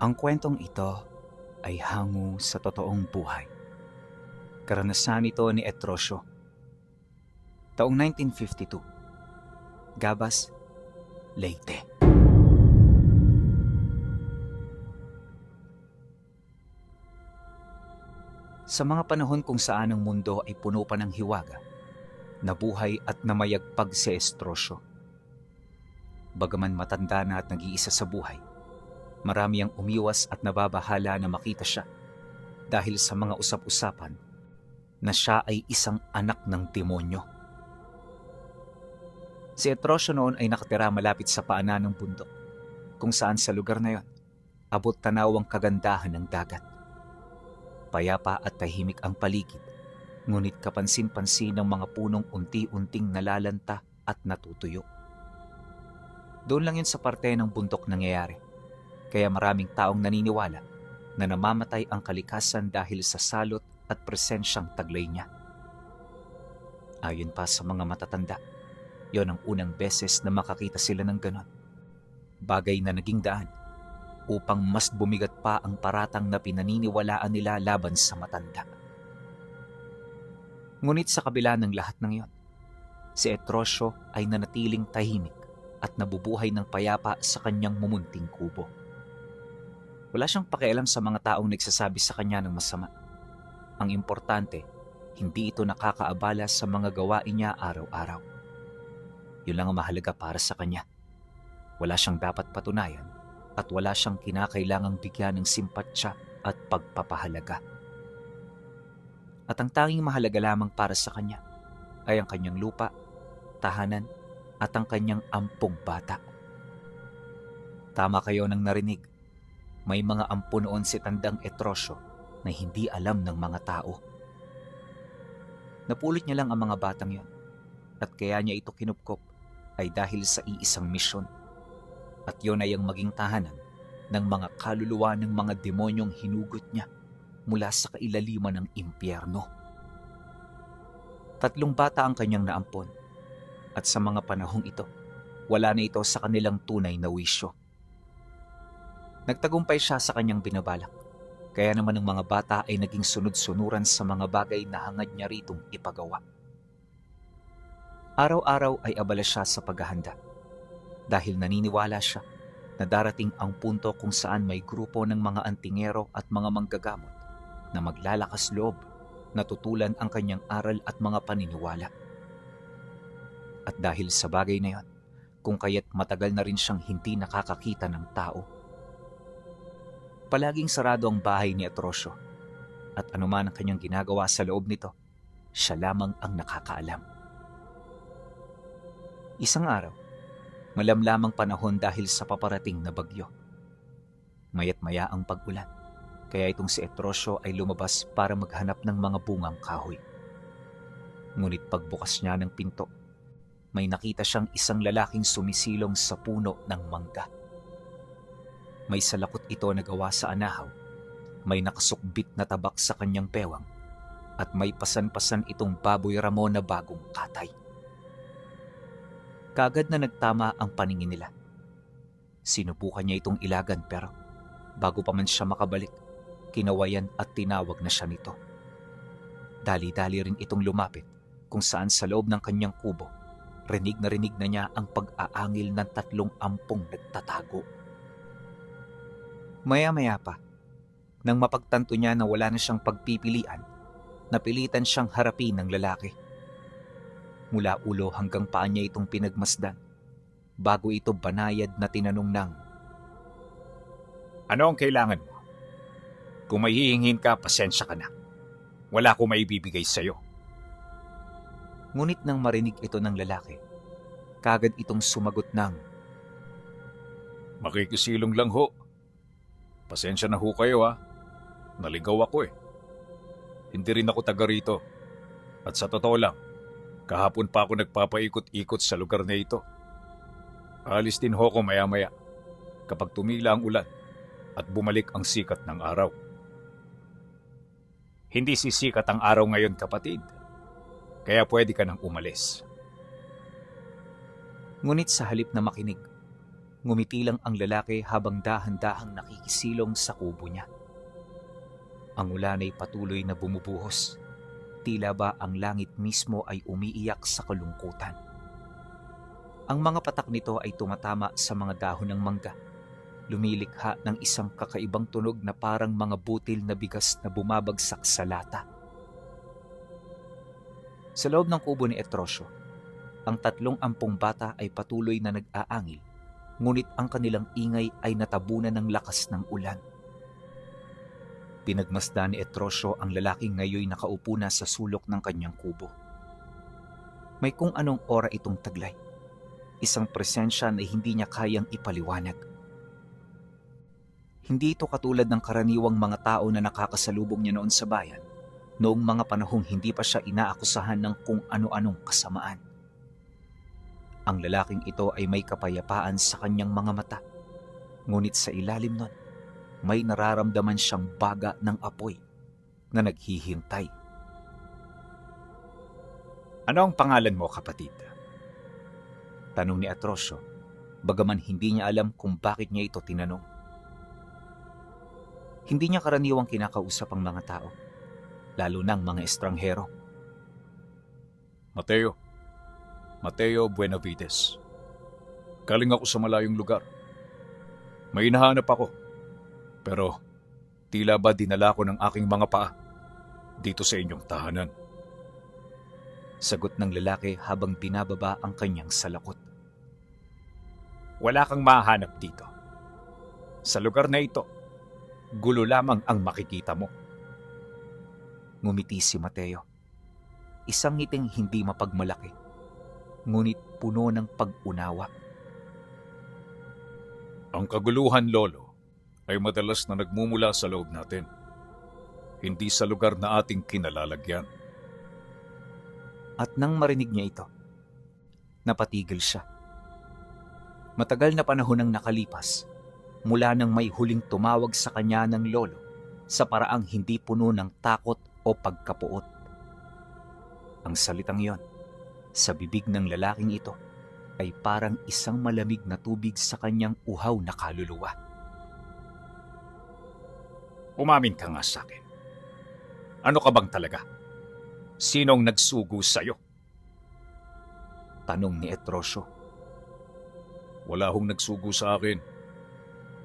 Ang kwentong ito ay hango sa totoong buhay. Karanasan ito ni Etrosio. Taong 1952, Gabas, Leyte. Sa mga panahon kung saan ang mundo ay puno pa ng hiwaga, nabuhay at namayagpag si Etrosio. Bagaman matanda na at nag-iisa sa buhay, marami ang umiwas at nababahala na makita siya dahil sa mga usap-usapan na siya ay isang anak ng demonyo. Si Etrosio noon ay nakatira malapit sa paanan ng bundok, kung saan sa lugar na yon, abot tanaw ang kagandahan ng dagat. Payapa at tahimik ang paligid, ngunit kapansin-pansin ng mga punong unti-unting nalalanta at natutuyo. Doon lang yun sa parte ng bundok nangyayari, kaya maraming taong naniniwala na namamatay ang kalikasan dahil sa salot at presensyang taglay niya. Ayon pa sa mga matatanda, yon ang unang beses na makakita sila ng ganon. Bagay na naging daan upang mas bumigat pa ang paratang na pinaniniwalaan nila laban sa matanda. Ngunit sa kabila ng lahat ng yon, si Etrosio ay nanatiling tahimik at nabubuhay ng payapa sa kanyang mumunting kubo. Wala siyang pakialam sa mga taong nagsasabi sa kanya ng masama. Ang importante, hindi ito nakakaabala sa mga gawain niya araw-araw. Yun lang ang mahalaga para sa kanya. Wala siyang dapat patunayan at wala siyang kinakailangang bigyan ng simpatsya at pagpapahalaga. At ang tanging mahalaga lamang para sa kanya ay ang kanyang lupa, tahanan, at ang kanyang ampong bata. Tama kayo nang narinig. May mga ampo noon si Tandang Etrosio na hindi alam ng mga tao. Napulot niya lang ang mga batang yon, at kaya niya ito kinupkop ay dahil sa iisang misyon. At yon ay ang maging tahanan ng mga kaluluwa ng mga demonyong hinugot niya mula sa kailaliman ng impyerno. 3 bata ang kanyang naampon, at sa mga panahong ito, wala na ito sa kanilang tunay na wisyo. Nagtagumpay siya sa kanyang binabalak, kaya naman ang mga bata ay naging sunod-sunuran sa mga bagay na hangad niya ritong ipagawa. Araw-araw ay abala siya sa paghahanda dahil naniniwala siya na darating ang punto kung saan may grupo ng mga antingero at mga manggagamot na maglalakas loob na tutulan ang kanyang aral at mga paniniwala. At dahil sa bagay na yon, kung kaya't matagal na rin siyang hindi nakakakita ng tao, palaging sarado ang bahay ni Etrosio, at anuman ang kanyang ginagawa sa loob nito, siya lamang ang nakakaalam. Isang araw, malamlamang panahon dahil sa paparating na bagyo. Maya't maya ang pag-ulan, kaya itong si Etrosio ay lumabas para maghanap ng mga bungang kahoy. Ngunit pagbukas niya ng pinto, may nakita siyang isang lalaking sumisilong sa puno ng mangga. May salakot ito na gawa sa anahaw, may nakasukbit na tabak sa kanyang pewang, at may pasan-pasan itong baboy ramo na bagong katay. Kaagad na nagtama ang paningin nila. Sinubukan niya itong ilagan pero bago pa man siya makabalik, kinawayan at tinawag na siya nito. Dali-dali rin itong lumapit kung saan sa loob ng kanyang kubo, rinig na niya ang pag-aangil ng 3 ampong nagtatago. Maya-maya pa, nang mapagtanto niya na wala na siyang pagpipilian, napilitan siyang harapin ng lalaki. Mula ulo hanggang paa niya itong pinagmasdan, bago ito banayad na tinanong ng, "Ano ang kailangan mo? Kung may hihingin ka, pasensya ka na. Wala akong maibibigay sa'yo." Ngunit nang marinig ito ng lalaki, kaagad itong sumagot ng, "Makikisilong lang ho. Pasensya na ho kayo ha. Naligaw ako eh. Hindi rin ako taga rito. At sa totoo lang, kahapon pa ako nagpapaikot-ikot sa lugar na ito. Alis din ho ko maya-maya kapag tumila ang ulan at bumalik ang sikat ng araw." "Hindi sisikat ang araw ngayon, kapatid. Kaya pwede ka nang umalis." Ngunit sa halip na makinig, Ngumiti lang ang lalaki habang dahan-dahang nakikisilong sa kubo niya. Ang ulan ay patuloy na bumubuhos. Tila ba ang langit mismo ay umiiyak sa kalungkutan. Ang mga patak nito ay tumatama sa mga dahon ng mangga. Lumilikha ng isang kakaibang tunog na parang mga butil na bigas na bumabagsak sa lata. Sa loob ng kubo ni Etrosyo, ang 3 ampong bata ay patuloy na nag-aangil, ngunit ang kanilang ingay ay natabunan ng lakas ng ulan. Pinagmasdan ni Etrosyo ang lalaking ngayoy nakaupo na sa sulok ng kanyang kubo. May kung anong ora itong taglay, isang presensya na hindi niya kayang ipaliwanag. Hindi ito katulad ng karaniwang mga tao na nakakasalubong niya noon sa bayan, noong mga panahong hindi pa siya inaakusahan ng kung ano-anong kasamaan. Ang lalaking ito ay may kapayapaan sa kanyang mga mata, ngunit sa ilalim nun, may nararamdaman siyang baga ng apoy na naghihintay. "Ano ang pangalan mo, kapatid?" tanong ni Etrosyo, bagaman hindi niya alam kung bakit niya ito tinanong. Hindi niya karaniwang kinakausap ang mga tao, lalo ng mga estranghero. Mateo Buenavides. Galing ako sa malayong lugar. May hinahanap ako. Pero tila ba dinala ko ng aking mga paa dito sa inyong tahanan? Sagot ng lalaki habang binababa ang kanyang salakot. Wala kang mahanap dito. Sa lugar na ito, gulo lamang ang makikita mo. Ngumiti si Mateo. Isang ngiting hindi mapagmalaki, ngunit puno ng pag-unawa. Ang kaguluhan, Lolo, ay madalas na nagmumula sa loob natin, hindi sa lugar na ating kinalalagyan. At nang marinig niya ito, napatigil siya. Matagal na panahon ang nakalipas mula nang may huling tumawag sa kanya ng lolo sa paraang hindi puno ng takot o pagkapuot. Ang salitang yon, sa bibig ng lalaking ito, ay parang isang malamig na tubig sa kanyang uhaw na kaluluwa. Umamin ka nga sa akin. Ano ka bang talaga? Sinong nagsugo sa'yo? Tanong ni Etrosyo. Wala hong nagsugo sa akin.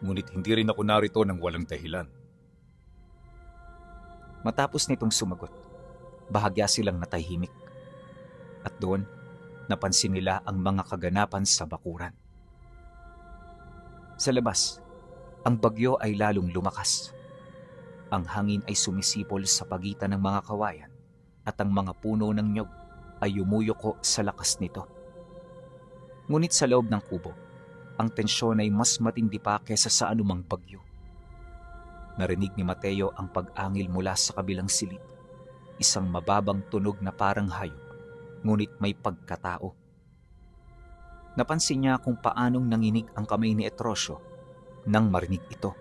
Ngunit hindi rin ako narito ng walang dahilan. Matapos nitong sumagot, bahagya silang natahimik. At doon, napansin nila ang mga kaganapan sa bakuran. Sa labas, ang bagyo ay lalong lumakas. Ang hangin ay sumisipol sa pagitan ng mga kawayan at ang mga puno ng nyog ay yumuyuko sa lakas nito. Ngunit sa loob ng kubo, ang tensyon ay mas matindi pa kesa sa anumang bagyo. Narinig ni Mateo ang pag-angil mula sa kabilang silid, isang mababang tunog na parang hayop, ngunit may pagkatao. Napansin niya kung paanong nanginig ang kamay ni Etrosyo nang marinig ito.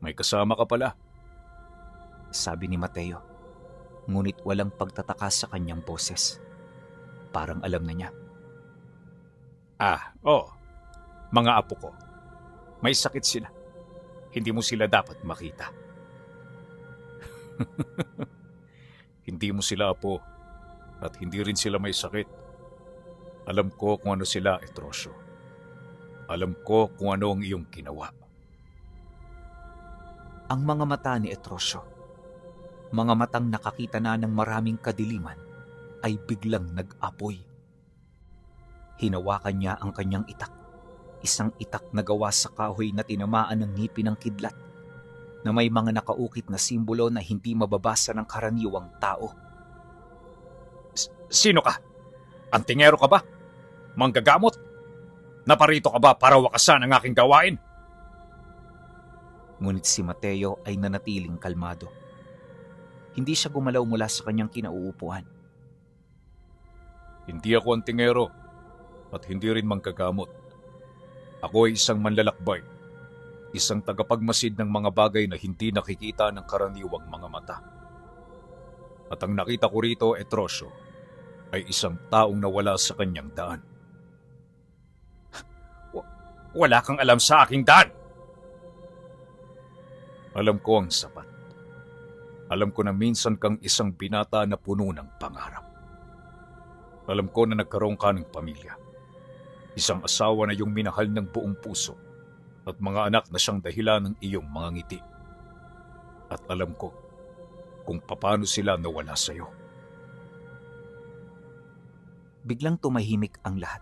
May kasama ka pala. Sabi ni Mateo, ngunit walang pagtataka sa kanyang boses. Parang alam na niya. Mga apo ko. May sakit sila. Hindi mo sila dapat makita. Hindi mo sila apo at hindi rin sila may sakit. Alam ko kung ano sila, Etrosyo. Alam ko kung ano ang iyong ginawa. Ang mga mata ni Etrosyo, mga matang nakakita na ng maraming kadiliman, ay biglang nag-apoy. Hinawakan niya ang kanyang itak, isang itak na gawa sa kahoy na tinamaan ng ngipin ng kidlat, na may mga nakaukit na simbolo na hindi mababasa ng karaniwang tao. Sino ka? Antingero ka ba? Manggagamot? Naparito ka ba para wakasan ang aking gawain? Ngunit si Mateo ay nanatiling kalmado. Hindi siya gumalaw mula sa kanyang kinauupuan. Hindi ako antingero at hindi rin manggagamot. Ako ay isang manlalakbay, isang tagapagmasid ng mga bagay na hindi nakikita ng karaniwang mga mata. At ang nakita ko rito, Etrosyo, ay isang taong nawala sa kanyang daan. Wala kang alam sa aking daan. Alam ko ang sapat. Alam ko na minsan kang isang binata na puno ng pangarap. Alam ko na nagkaroon ka ng pamilya. Isang asawa na iyong minahal ng buong puso at mga anak na siyang dahilan ng iyong mga ngiti. At alam ko kung paano sila nawala sa iyo. Biglang tumahimik ang lahat.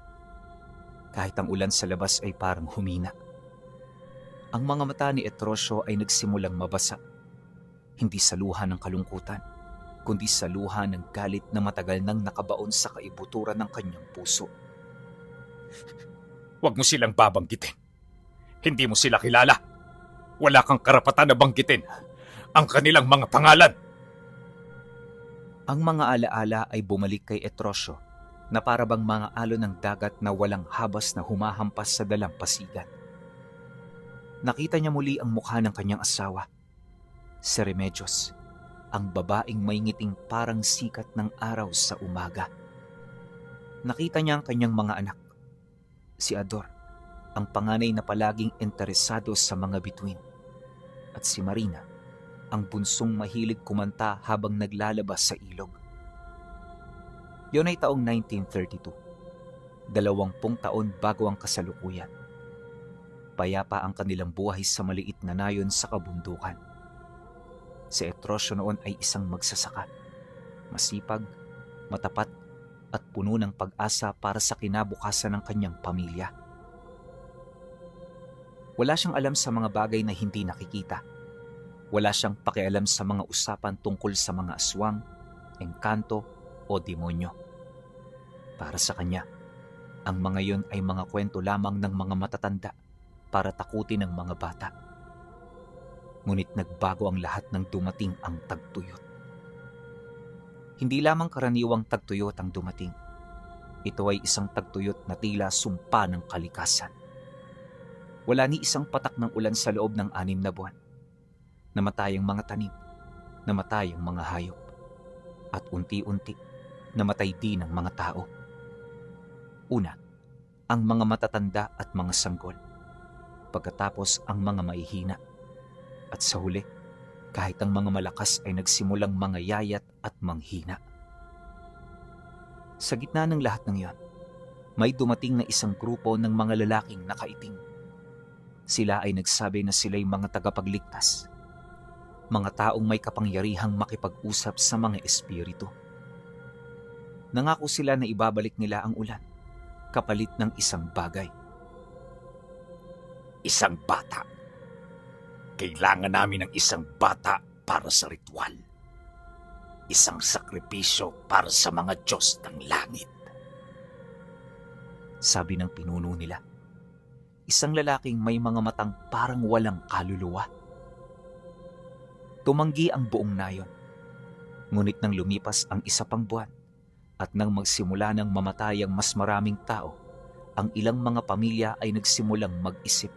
Kahit ang ulan sa labas ay parang humina. Ang mga mata ni Etrosyo ay nagsimulang mabasa. Hindi sa luha ng kalungkutan, kundi sa luha ng galit na matagal nang nakabaon sa kaibuturan ng kanyang puso. Huwag mo silang babanggitin. Hindi mo sila kilala. Wala kang karapatan na banggitin ang kanilang mga pangalan. Ang mga alaala ay bumalik kay Etrosyo na para bang mga alon ng dagat na walang habas na humahampas sa dalampasigan. Nakita niya muli ang mukha ng kanyang asawa, si Remedios, ang babaeng may ngiting parang sikat ng araw sa umaga. Nakita niya ang kanyang mga anak, si Ador, ang panganay na palaging interesado sa mga bituin, at si Marina, ang bunsong mahilig kumanta habang naglalabas sa ilog. Yun ay taong 1932, 20 taon bago ang kasalukuyan. Payapa ang kanilang buhay sa maliit na nayon sa kabundukan. Si Etrosyo noon ay isang magsasaka, masipag, matapat at puno ng pag-asa para sa kinabukasan ng kanyang pamilya. Wala siyang alam sa mga bagay na hindi nakikita. Wala siyang pakialam sa mga usapan tungkol sa mga aswang, engkanto o demonyo. Para sa kanya, ang mga yon ay mga kwento lamang ng mga matatanda para takutin ng mga bata. Ngunit nagbago ang lahat nang dumating ang tagtuyot. Hindi lamang karaniwang tagtuyot ang dumating. Ito ay isang tagtuyot na tila sumpa ng kalikasan. Wala ni isang patak ng ulan sa loob ng 6 na buwan. Namatay ang mga tanim, namatay ang mga hayop, at unti-unti namatay din ang mga tao. Una, ang mga matatanda at mga sanggol. Pagkatapos ang mga maihina. At sa huli, kahit ang mga malakas ay nagsimulang mga yayat at manghina. Sa gitna ng lahat ng iyon, may dumating na isang grupo ng mga lalaking nakaitim. Sila ay nagsabi na sila'y mga tagapagligtas. Mga taong may kapangyarihang makipag-usap sa mga espiritu. Nangako sila na ibabalik nila ang ulan, kapalit ng isang bagay. Isang bata. Kailangan namin ng isang bata para sa ritual. Isang sakripisyo para sa mga Diyos ng langit. Sabi ng pinuno nila. Isang lalaking may mga matang parang walang kaluluwa. Tumanggi ang buong nayon. Ngunit nang lumipas ang isa pang buwan at nang magsimula ng mamatay ang mas maraming tao, ang ilang mga pamilya ay nagsimulang mag-isip.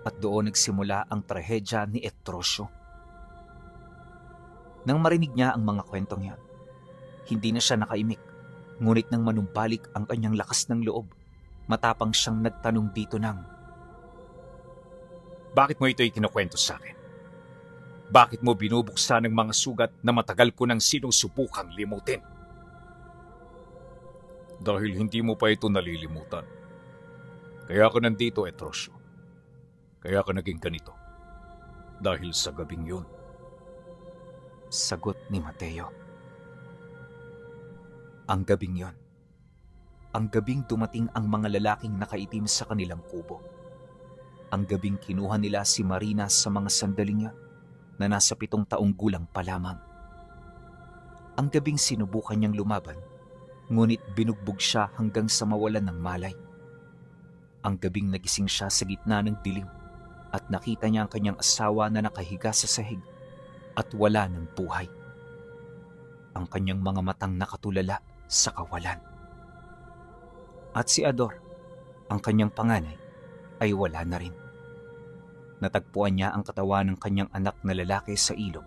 At doon nagsimula ang trahedya ni Etrosyo. Nang marinig niya ang mga kwentong yan, hindi na siya nakaimik. Ngunit nang manumbalik ang kanyang lakas ng loob, matapang siyang nagtanong dito ng, Bakit mo ito'y kinukwento sa akin? Bakit mo binubuksan ng mga sugat na matagal ko nang sinusubukang limutin? Dahil hindi mo pa ito nalilimutan. Kaya ako nandito, Etrosyo. Kaya ka naging ganito. Dahil sa gabing yun. sagot ni Mateo. Ang gabing yon. Ang gabing dumating ang mga lalaking nakaitim sa kanilang kubo. Ang gabing kinuha nila si Marina sa mga sandaling yan na nasa 7 taong gulang pa lamang. Ang gabing sinubukan niyang lumaban, ngunit binugbog siya hanggang sa mawalan ng malay. Ang gabing nagising siya sa gitna ng dilim at nakita niya ang kanyang asawa na nakahiga sa sahig at wala ng buhay. Ang kanyang mga matang nakatulala sa kawalan. At si Ador, ang kanyang panganay, ay wala na rin. Natagpuan niya ang katawan ng kanyang anak na lalaki sa ilog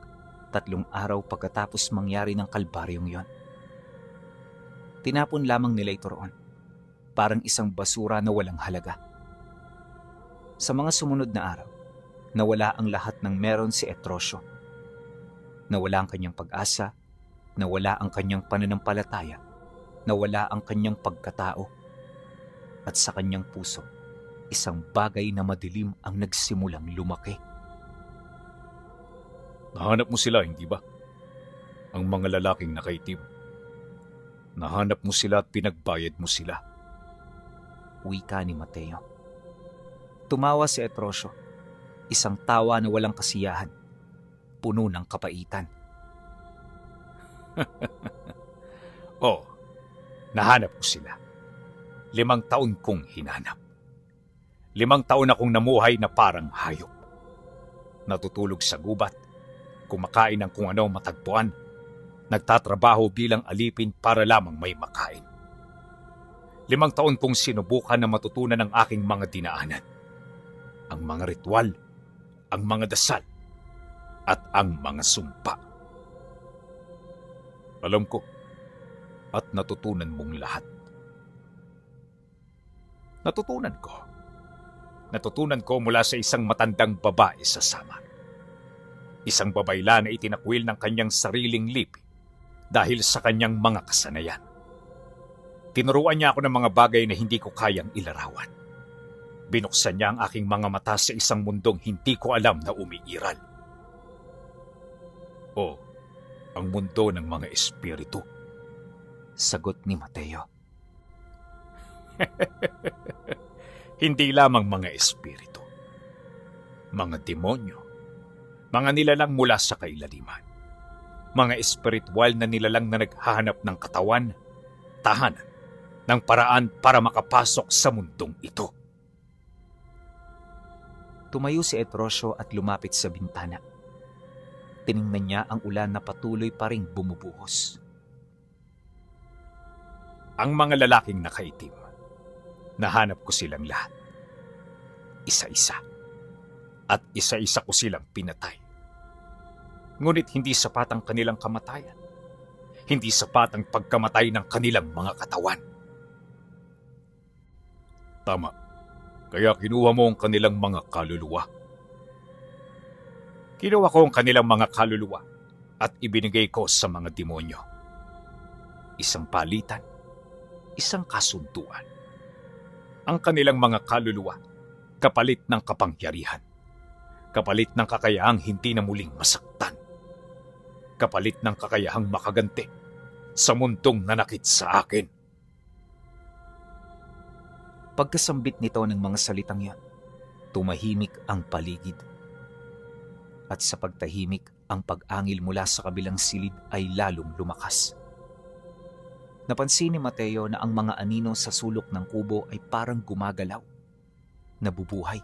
3 araw pagkatapos mangyari ng kalbaryong yon. Tinapon lamang nila ito roon, parang isang basura na walang halaga. Sa mga sumunod na araw, nawala ang lahat ng meron si Etrosyo. Nawala ang kanyang pag-asa, nawala ang kanyang pananampalataya, nawala ang kanyang pagkatao, at sa kanyang puso, isang bagay na madilim ang nagsimulang lumaki. Nahanap mo sila, hindi ba? Ang mga lalaking nakaitim. Nahanap mo sila at pinagbayad mo sila. Wika ni Mateo. Tumawa si Etrosyo, isang tawa na walang kasiyahan, puno ng kapaitan. Oh, nahanap ko sila. 5 taon kong hinanap. 5 taon akong namuhay na parang hayop. Natutulog sa gubat, kumakain ng kung ano matagpuan, nagtatrabaho bilang alipin para lamang may makain. 5 taon kong sinubukan na matutunan ang aking mga dinaanan. Ang mga ritual, ang mga dasal, at ang mga sumpa. Alam ko, at natutunan mong lahat. Natutunan ko mula sa isang matandang babae sa Samar. Isang babayla na itinakwil ng kanyang sariling lipi dahil sa kanyang mga kasanayan. Tinuruan niya ako ng mga bagay na hindi ko kayang ilarawan. Binuksan niya ang aking mga mata sa isang mundong hindi ko alam na umiiral. O, ang mundo ng mga espiritu. Sagot ni Mateo. Hindi lamang mga espiritu. Mga demonyo. Mga nilalang mula sa kailaliman. Mga espiritual na nilalang na naghahanap ng katawan, tahanan, ng paraan para makapasok sa mundong ito. Tumayo si Etrosyo at lumapit sa bintana. Tiningnan niya ang ulan na patuloy pa ring bumubuhos. Ang mga lalaking nakaitim, nahanap ko silang lahat. Isa-isa. At isa-isa ko silang pinatay. Ngunit hindi sapat ang kanilang kamatayan. Hindi sapat ang pagkamatay ng kanilang mga katawan. Tama. Kaya kinuha mo ang kanilang mga kaluluwa. Kinuha ko ang kanilang mga kaluluwa at ibinigay ko sa mga demonyo. Isang palitan, isang kasunduan. Ang kanilang mga kaluluwa, kapalit ng kapangyarihan. Kapalit ng kakayahang hindi na muling masaktan. Kapalit ng kakayahang makaganti sa mundong nanakit sa akin. Pagkasambit nito ng mga salitang yan, tumahimik ang paligid. At sa pagtahimik, ang pag-angil mula sa kabilang silid ay lalong lumakas. Napansin ni Mateo na ang mga anino sa sulok ng kubo ay parang gumagalaw, nabubuhay.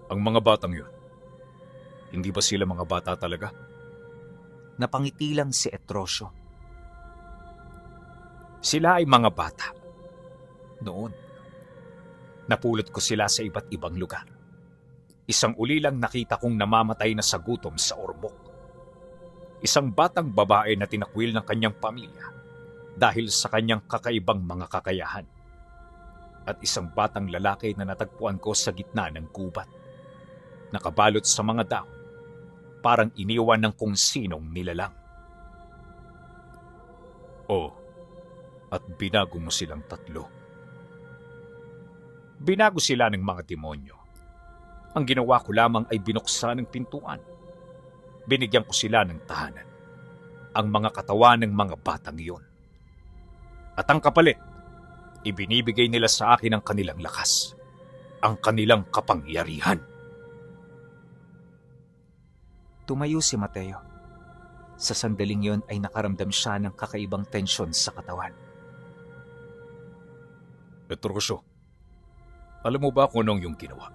Ang mga batang yun, hindi ba sila mga bata talaga? Napangiti lang si Etrosyo. Sila ay mga bata. Noon, napulot ko sila sa iba't ibang lugar. Isang ulilang nakita kong namamatay na sa gutom sa ormok. Isang batang babae na tinakwil ng kanyang pamilya dahil sa kanyang kakaibang mga kakayahan. At isang batang lalaki na natagpuan ko sa gitna ng gubat. Nakabalot sa mga dahon, parang iniwan ng kung sinong nilalang. Oh, at binago mo silang 3. Binago sila ng mga demonyo. Ang ginawa ko lamang ay binuksan ng pintuan. Binigyan ko sila ng tahanan. Ang mga katawan ng mga batang iyon. At ang kapalit, ibinibigay nila sa akin ang kanilang lakas. Ang kanilang kapangyarihan. Tumayo si Mateo. Sa sandaling yon ay nakaramdam siya ng kakaibang tensyon sa katawan. Etrosyo, alam mo ba kung anong yung ginawa?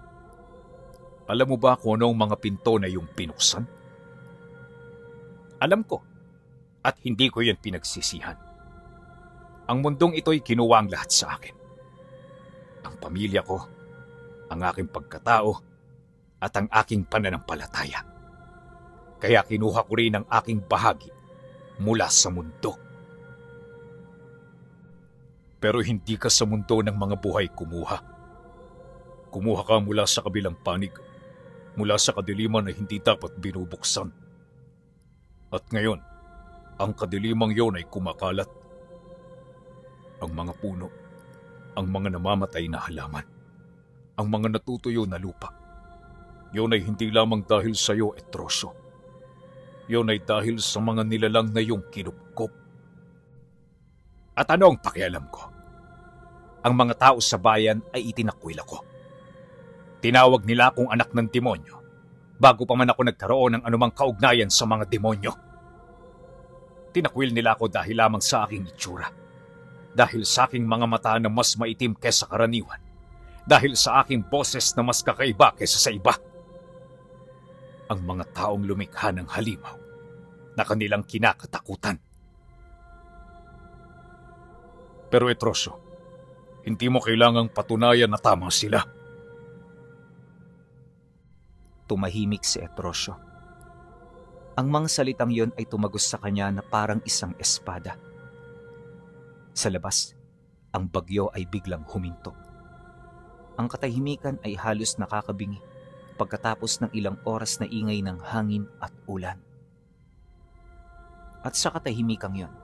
Alam mo ba kung anong mga pinto na yung pinuksan? Alam ko, at hindi ko yan pinagsisihan. Ang mundong ito'y kinuha ang lahat sa akin. Ang pamilya ko, ang aking pagkatao, at ang aking pananampalataya. Kaya kinuha ko rin ang aking bahagi mula sa mundo. Pero hindi ka sa mundo ng mga buhay kumuha. Kumuha ka mula sa kabilang panig, mula sa kadiliman na hindi dapat binubuksan. At ngayon, ang kadilimang yon ay kumakalat. Ang mga puno, ang mga namamatay na halaman, ang mga natutuyo na lupa. Yon ay hindi lamang dahil sa iyo, Etrosyo. Yon ay dahil sa mga nilalang na iyong kinupkop. At ano ang pakialam ko? Ang mga tao sa bayan ay itinakwil ako. Tinawag nila akong anak ng demonyo bago pa man ako nagkaroon ng anumang kaugnayan sa mga demonyo. Tinakwil nila ako dahil lamang sa aking itsura. Dahil sa aking mga mata na mas maitim kesa karaniwan. Dahil sa aking boses na mas kakaiba kesa sa iba. Ang mga taong lumikha ng halimaw na kanilang kinakatakutan. Pero Etrosyo, hindi mo kailangang patunayan na tama sila. Tumahimik si Etrosyo. Ang mga salitang yon ay tumagos sa kanya na parang isang espada. Sa labas, ang bagyo ay biglang huminto. Ang katahimikan ay halos nakakabingi pagkatapos ng ilang oras na ingay ng hangin at ulan. At sa katahimikang yon,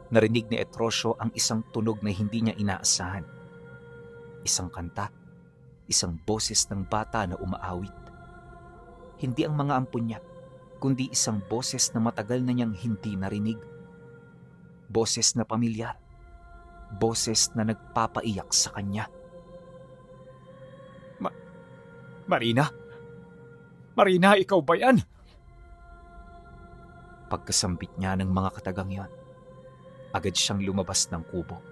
narinig ni Etrosyo ang isang tunog na hindi niya inaasahan. Isang kanta, isang boses ng bata na umaawit. Hindi ang mga ampon niya, kundi isang boses na matagal na niyang hindi narinig. Boses na pamilyar. Boses na nagpapaiyak sa kanya. Marina? Marina, ikaw ba yan? Pagkasambit niya ng mga katagang yon, agad siyang lumabas ng kubo.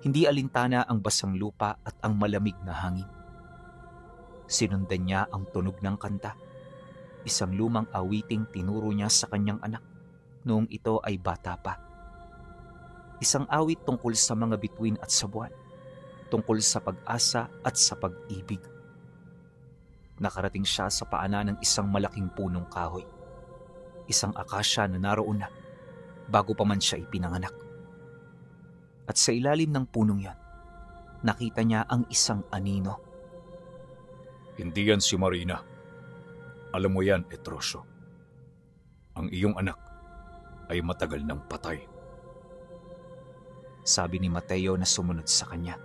Hindi alintana ang basang lupa at ang malamig na hangin. Sinundan niya ang tunog ng kanta, isang lumang awiting tinuro niya sa kanyang anak noong ito ay bata pa. Isang awit tungkol sa mga bituin at sa buwan, tungkol sa pag-asa at sa pag-ibig. Nakarating siya sa paanan ng isang malaking punong kahoy, isang akasya na naroon na bago pa man siya ipinanganak. At sa ilalim ng punong yan, nakita niya ang isang anino. Hindi yan si Marina. Alam mo yan, Etrosyo. Ang iyong anak ay matagal nang patay. Sabi ni Mateo na sumunod sa kanya.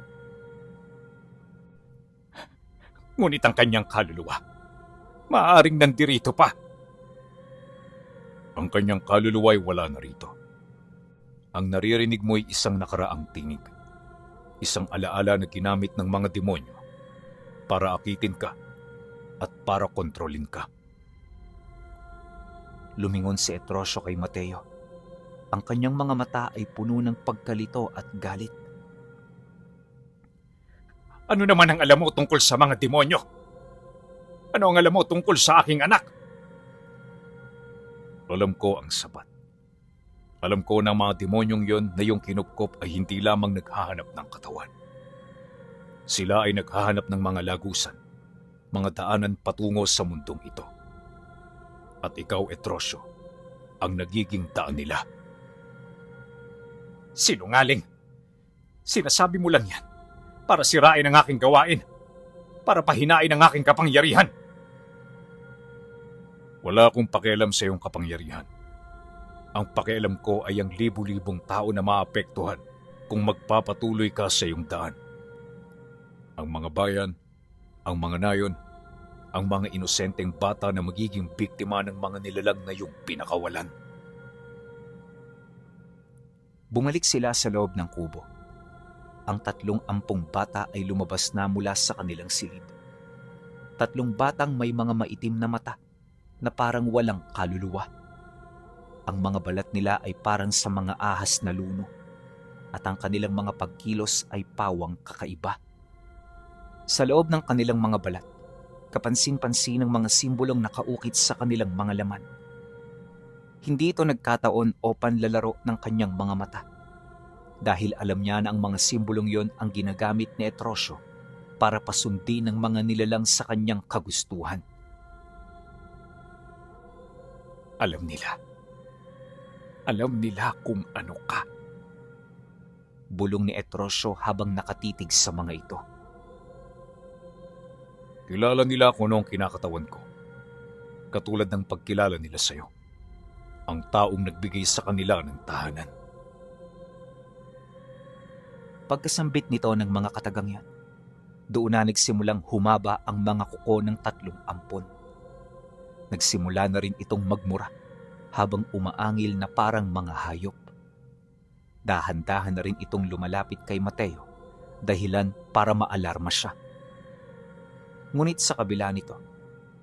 Ngunit ang kanyang kaluluwa, maaaring nandirito pa. Ang kanyang kaluluwa ay wala na rito. Ang naririnig mo ay isang nakaraang tinig. Isang alaala na ginamit ng mga demonyo para akitin ka at para kontrolin ka. Lumingon si Etrosyo kay Mateo. Ang kanyang mga mata ay puno ng pagkalito at galit. Ano naman ang alam mo tungkol sa mga demonyo? Ano ang alam mo tungkol sa aking anak? Alam ko ang sapat. Alam ko na mga demonyong yon na yung kinupkop ay hindi lamang naghahanap ng katawan. Sila ay naghahanap ng mga lagusan, mga daanan patungo sa mundong ito. At ikaw, Etrosyo, ang nagiging daan nila. Sinungaling! Sinasabi mo lang yan para sirain ang aking gawain, para pahinain ang aking kapangyarihan. Wala akong pakialam sa iyong kapangyarihan. Ang pakialam ko ay ang libu-libong tao na maapektuhan kung magpapatuloy ka sa iyong daan. Ang mga bayan, ang mga nayon, ang mga inosenteng bata na magiging biktima ng mga nilalang na iyong pinakawalan. Bumalik sila sa loob ng kubo. Ang 3 ampong bata ay lumabas na mula sa kanilang silid. 3 batang may mga maitim na mata na parang walang kaluluwa. Ang mga balat nila ay parang sa mga ahas na luno at ang kanilang mga pagkilos ay pawang kakaiba. Sa loob ng kanilang mga balat, kapansin-pansin ang mga simbolong nakaukit sa kanilang mga laman. Hindi ito nagkataon o panlalaro ng kanyang mga mata. Dahil alam niya na ang mga simbolong yon ang ginagamit ni Etrosyo para pasundin ng mga nilalang sa kanyang kagustuhan. Alam nila kung ano ka. Bulong ni Etrosyo habang nakatitig sa mga ito. Kilala nila kung ano ang kinakatawan ko. Katulad ng pagkilala nila sa'yo. Ang taong nagbigay sa kanila ng tahanan. Pagkasambit nito ng mga katagang yan, doon na nagsimulang humaba ang mga kuko ng 3 ampon. Nagsimula na rin itong magmura habang umaangil na parang mga hayop. Dahan-dahan na rin itong lumalapit kay Mateo, dahilan para maalarma siya. Ngunit sa kabila nito,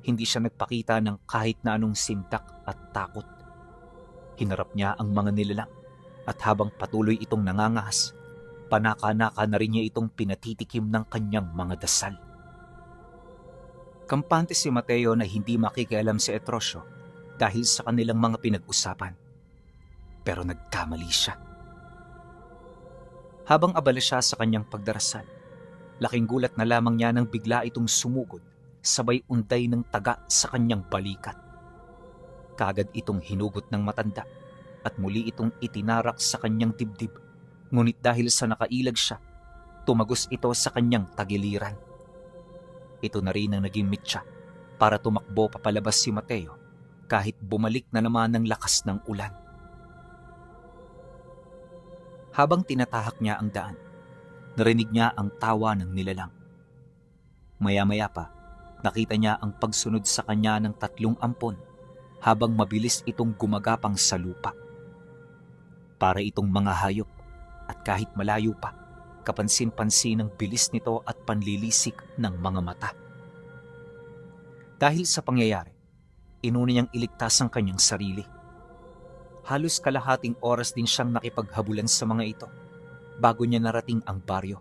hindi siya nagpakita ng kahit na anong sindak at takot. Hinarap niya ang mga nilalang at habang patuloy itong nangangahas, panaka-naka na rin niya itong pinatitikim ng kanyang mga dasal. Kampante si Mateo na hindi makikialam si Etrosyo dahil sa kanilang mga pinag-usapan. Pero nagkamali siya. Habang abala siya sa kanyang pagdarasal, laking gulat na lamang niya nang bigla itong sumugod sabay unday ng taga sa kanyang balikat. Kaagad itong hinugot ng matanda at muli itong itinarak sa kanyang dibdib. Ngunit dahil sa nakailag siya, tumagos ito sa kanyang tagiliran. Ito na rin ang naging mitya para tumakbo papalabas si Mateo kahit bumalik na naman ng lakas ng ulan. Habang tinatahak niya ang daan, narinig niya ang tawa ng nilalang. Maya-maya pa, nakita niya ang pagsunod sa kanya ng 3 ampon habang mabilis itong gumagapang sa lupa. Para itong mga hayop at kahit malayo pa, kapansin-pansin ang bilis nito at panlilisik ng mga mata. Dahil sa pangyayari, inuna niyang iligtas ang kanyang sarili. Halos kalahating oras din siyang nakipaghabulan sa mga ito bago niya narating ang baryo.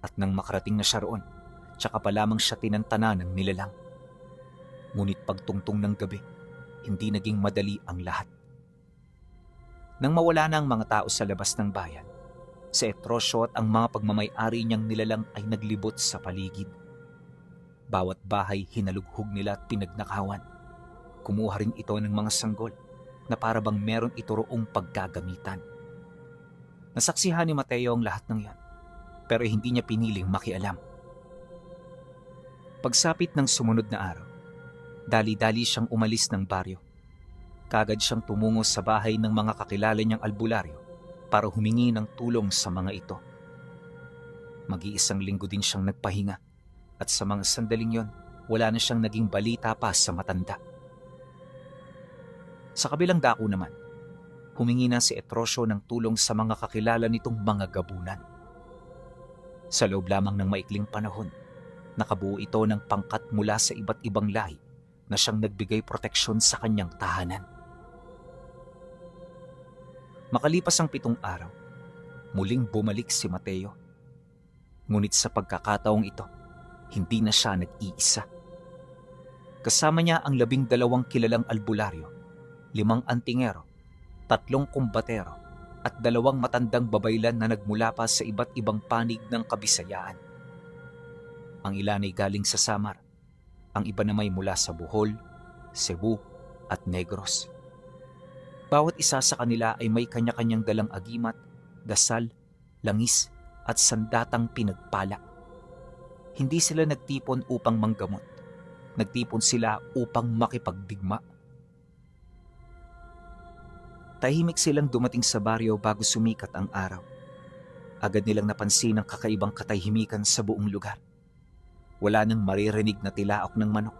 At nang makarating na siya roon, tsaka pa lamang siya tinantana ng nilalang. Ngunit pagtungtong ng gabi, hindi naging madali ang lahat. Nang mawala na ang mga tao sa labas ng bayan, si Etrosyo at ang mga pagmamay-ari niyang nilalang ay naglibot sa paligid. Bawat bahay hinalughog nila at pinagnakawan. Kumuha rin ito ng mga sanggol na para bang meron ito roong pagkagamitan. Nasaksihan ni Mateo ang lahat ng yan, pero hindi niya piniling makialam. Pagsapit ng sumunod na araw, dali-dali siyang umalis ng baryo. Kaagad siyang tumungo sa bahay ng mga kakilala niyang albularyo para humingi ng tulong sa mga ito. Mag-iisang linggo din siyang nagpahinga at sa mga sandaling yon, wala na siyang naging balita pa sa matanda. Sa kabilang dako naman, humingi na si Etrosyo ng tulong sa mga kakilala nitong mga gabunan. Sa loob lamang ng maikling panahon, nakabuo ito ng pangkat mula sa iba't ibang lahi na siyang nagbigay proteksyon sa kanyang tahanan. Makalipas ang 7 araw, muling bumalik si Mateo. Ngunit sa pagkakataong ito, hindi na siya nag-iisa. Kasama niya ang 12 kilalang albularyo, 5 antingero, 3 kumbatero, at 2 matandang babaylan na nagmula pa sa iba't ibang panig ng Kabisayaan. Ang ilan ay galing sa Samar, ang iba naman mula sa Bohol, Cebu, at Negros. Bawat isa sa kanila ay may kanya-kanyang dalang agimat, dasal, langis, at sandatang pinagpala. Hindi sila nagtipon upang manggamot. Nagtipon sila upang makipagdigma. Tahimik silang dumating sa baryo bago sumikat ang araw. Agad nilang napansin ang kakaibang katahimikan sa buong lugar. Wala nang maririnig na tilaok ng manok.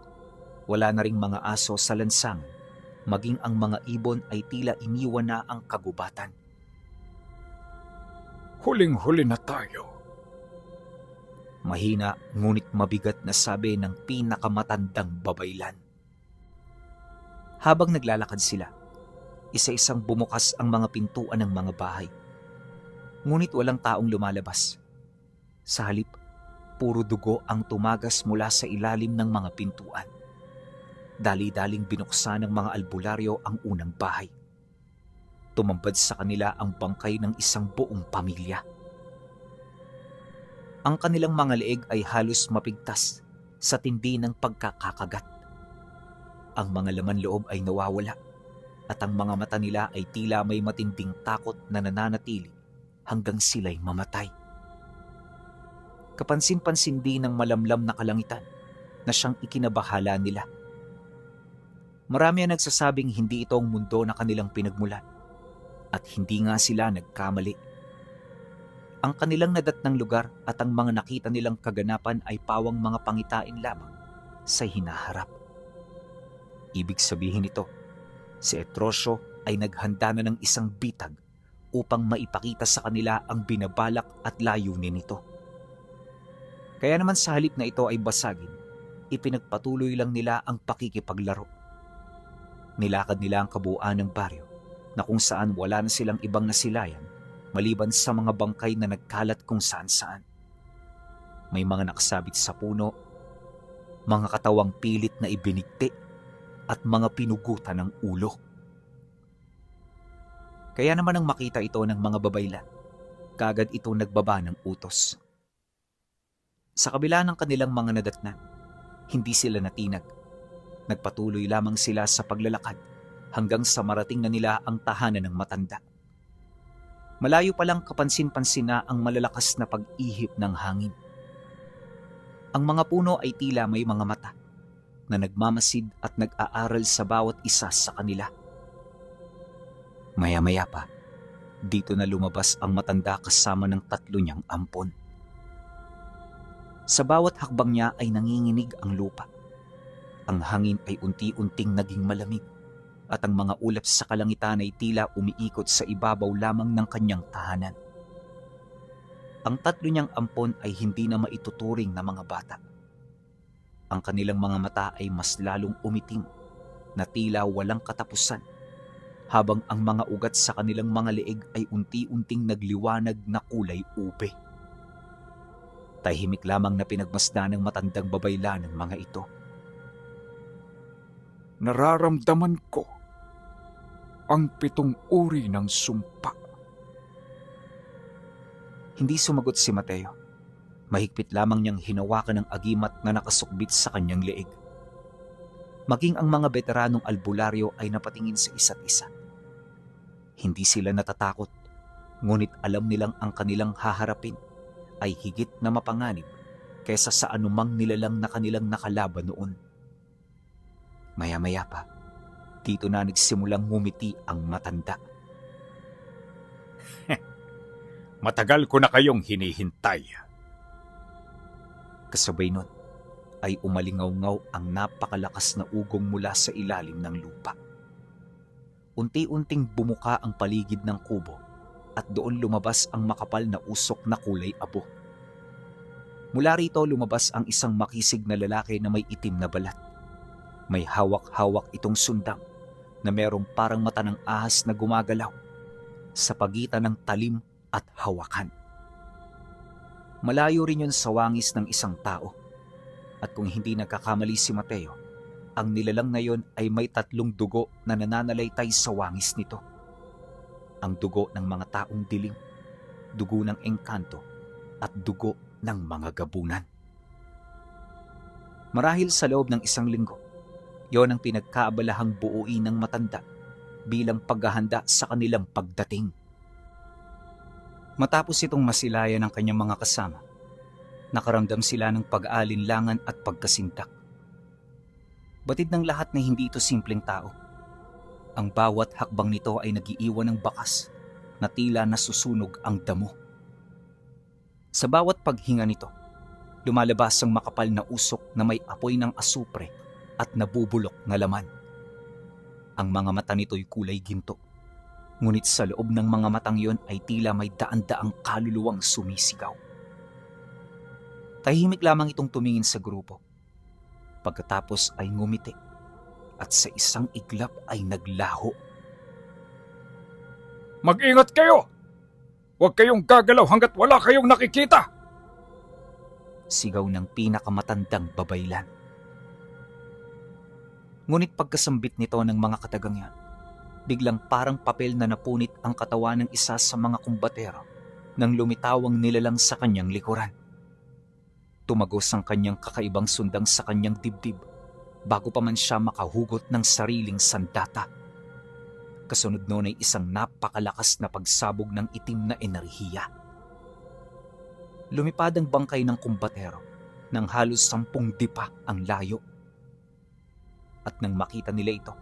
Wala na ring mga aso sa lansangan. Maging ang mga ibon ay tila iniwan na ang kagubatan. Huling-huli na tayo. Mahina ngunit mabigat na sabi ng pinakamatandang babaylan. Habang naglalakad sila, isa-isang bumukas ang mga pintuan ng mga bahay. Ngunit walang taong lumalabas. Sa halip, puro dugo ang tumagas mula sa ilalim ng mga pintuan. Dali-daling binuksan ng mga albularyo ang unang bahay. Tumambad sa kanila ang bangkay ng isang buong pamilya. Ang kanilang mga leeg ay halos mapigtas sa tindi ng pagkakakagat. Ang mga laman loob ay nawawala at ang mga mata nila ay tila may matinding takot na nananatili hanggang sila'y mamatay. Kapansin-pansin din ng malamlam na kalangitan na siyang ikinabahala nila. Marami ang nagsasabing hindi ito ang mundo na kanilang pinagmulan at hindi nga sila nagkamali. Ang kanilang nadatnang lugar at ang mga nakita nilang kaganapan ay pawang mga pangitain lamang sa hinaharap. Ibig sabihin nito, si Etrosyo ay naghanda na ng isang bitag upang maipakita sa kanila ang binabalak at layunin nito. Kaya naman sa halip na ito ay basagin, ipinagpatuloy lang nila ang pakikipaglaro. Nilakad nila ang kabuuan ng baryo na kung saan wala na silang ibang nasilayan maliban sa mga bangkay na nagkalat kung saan-saan. May mga nakasabit sa puno, mga katawang pilit na ibinigti at mga pinugutan ng ulo. Kaya naman ang makita ito ng mga babaylan, kagad ito nagbaba ng utos. Sa kabila ng kanilang mga nadatnan, hindi sila natinag. Nagpatuloy lamang sila sa paglalakad hanggang sa marating na nila ang tahanan ng matanda. Malayo pa lang kapansin-pansin na ang malalakas na pag-ihip ng hangin. Ang mga puno ay tila may mga mata na nagmamasid at nag-aaral sa bawat isa sa kanila. Maya-maya pa, dito na lumabas ang matanda kasama ng 3 niyang ampon. Sa bawat hakbang niya ay nanginginig ang lupa. Ang hangin ay unti-unting naging malamig at ang mga ulap sa kalangitan ay tila umiikot sa ibabaw lamang ng kanyang tahanan. Ang 3 niyang ampon ay hindi na maituturing na mga bata. Ang kanilang mga mata ay mas lalong umitim na tila walang katapusan, habang ang mga ugat sa kanilang mga leeg ay unti-unting nagliwanag na kulay ube. Tahimik lamang na pinagmasdan ng matandang babaylan ng mga ito. Nararamdaman ko ang 7 uri ng sumpa. Hindi sumagot si Mateo. Mahigpit lamang niyang hinawakan ng agimat na nakasukbit sa kanyang leeg. Maging ang mga veteranong albularyo ay napatingin sa isa't isa. Hindi sila natatakot, ngunit alam nilang ang kanilang haharapin ay higit na mapanganib kaysa sa anumang nilalang na kanilang nakalaban noon. Maya-maya pa, dito na nagsimulang ngumiti ang matanda. Matagal ko na kayong hinihintay. Kasabay nun ay umalingaw-ngaw ang napakalakas na ugong mula sa ilalim ng lupa. Unti-unting bumuka ang paligid ng kubo at doon lumabas ang makapal na usok na kulay abo. Mula rito lumabas ang isang makisig na lalaki na may itim na balat. May hawak-hawak itong sundang na merong parang mata ng ahas na gumagalaw sa pagitan ng talim at hawakan. Malayo rin yun sa wangis ng isang tao. At kung hindi nagkakamali si Mateo, ang nilalang na yon ay may 3 dugo na nananalaytay sa wangis nito. Ang dugo ng mga taong dilim, dugo ng engkanto, at dugo ng mga gabunan. Marahil sa loob ng 1 linggo, yon ang pinagkaabalahang buuin ng matanda bilang paghahanda sa kanilang pagdating. Matapos itong masilayan ng kanyang mga kasama, nakaramdam sila ng pag-aalinlangan at pagkasintak. Batid ng lahat na hindi ito simpleng tao. Ang bawat hakbang nito ay nagiiwan ng bakas na tila nasusunog ang damo. Sa bawat paghinga nito, lumalabas ang makapal na usok na may apoy ng asupre at nabubulok na laman. Ang mga mata nito'y kulay ginto, ngunit sa loob ng mga matang yon ay tila may daan-daang kaluluwang sumisigaw. Tahimik lamang itong tumingin sa grupo. Pagkatapos ay ngumiti at sa isang iglap ay naglaho. Mag-ingat kayo! Huwag kayong gagalaw hanggat wala kayong nakikita! Sigaw ng pinakamatandang babaylan. Ngunit pagkasambit nito ng mga katagang yan, biglang parang papel na napunit ang katawan ng isa sa mga kumbatero nang lumitawang nilalang sa kanyang likuran. Tumagos ang kanyang kakaibang sundang sa kanyang dibdib bago pa man siya makahugot ng sariling sandata. Kasunod noon ay isang napakalakas na pagsabog ng itim na enerhiya. Lumipad ang bangkay ng kumbatero ng halos 10 dipa ang layo. At nang makita nila ito,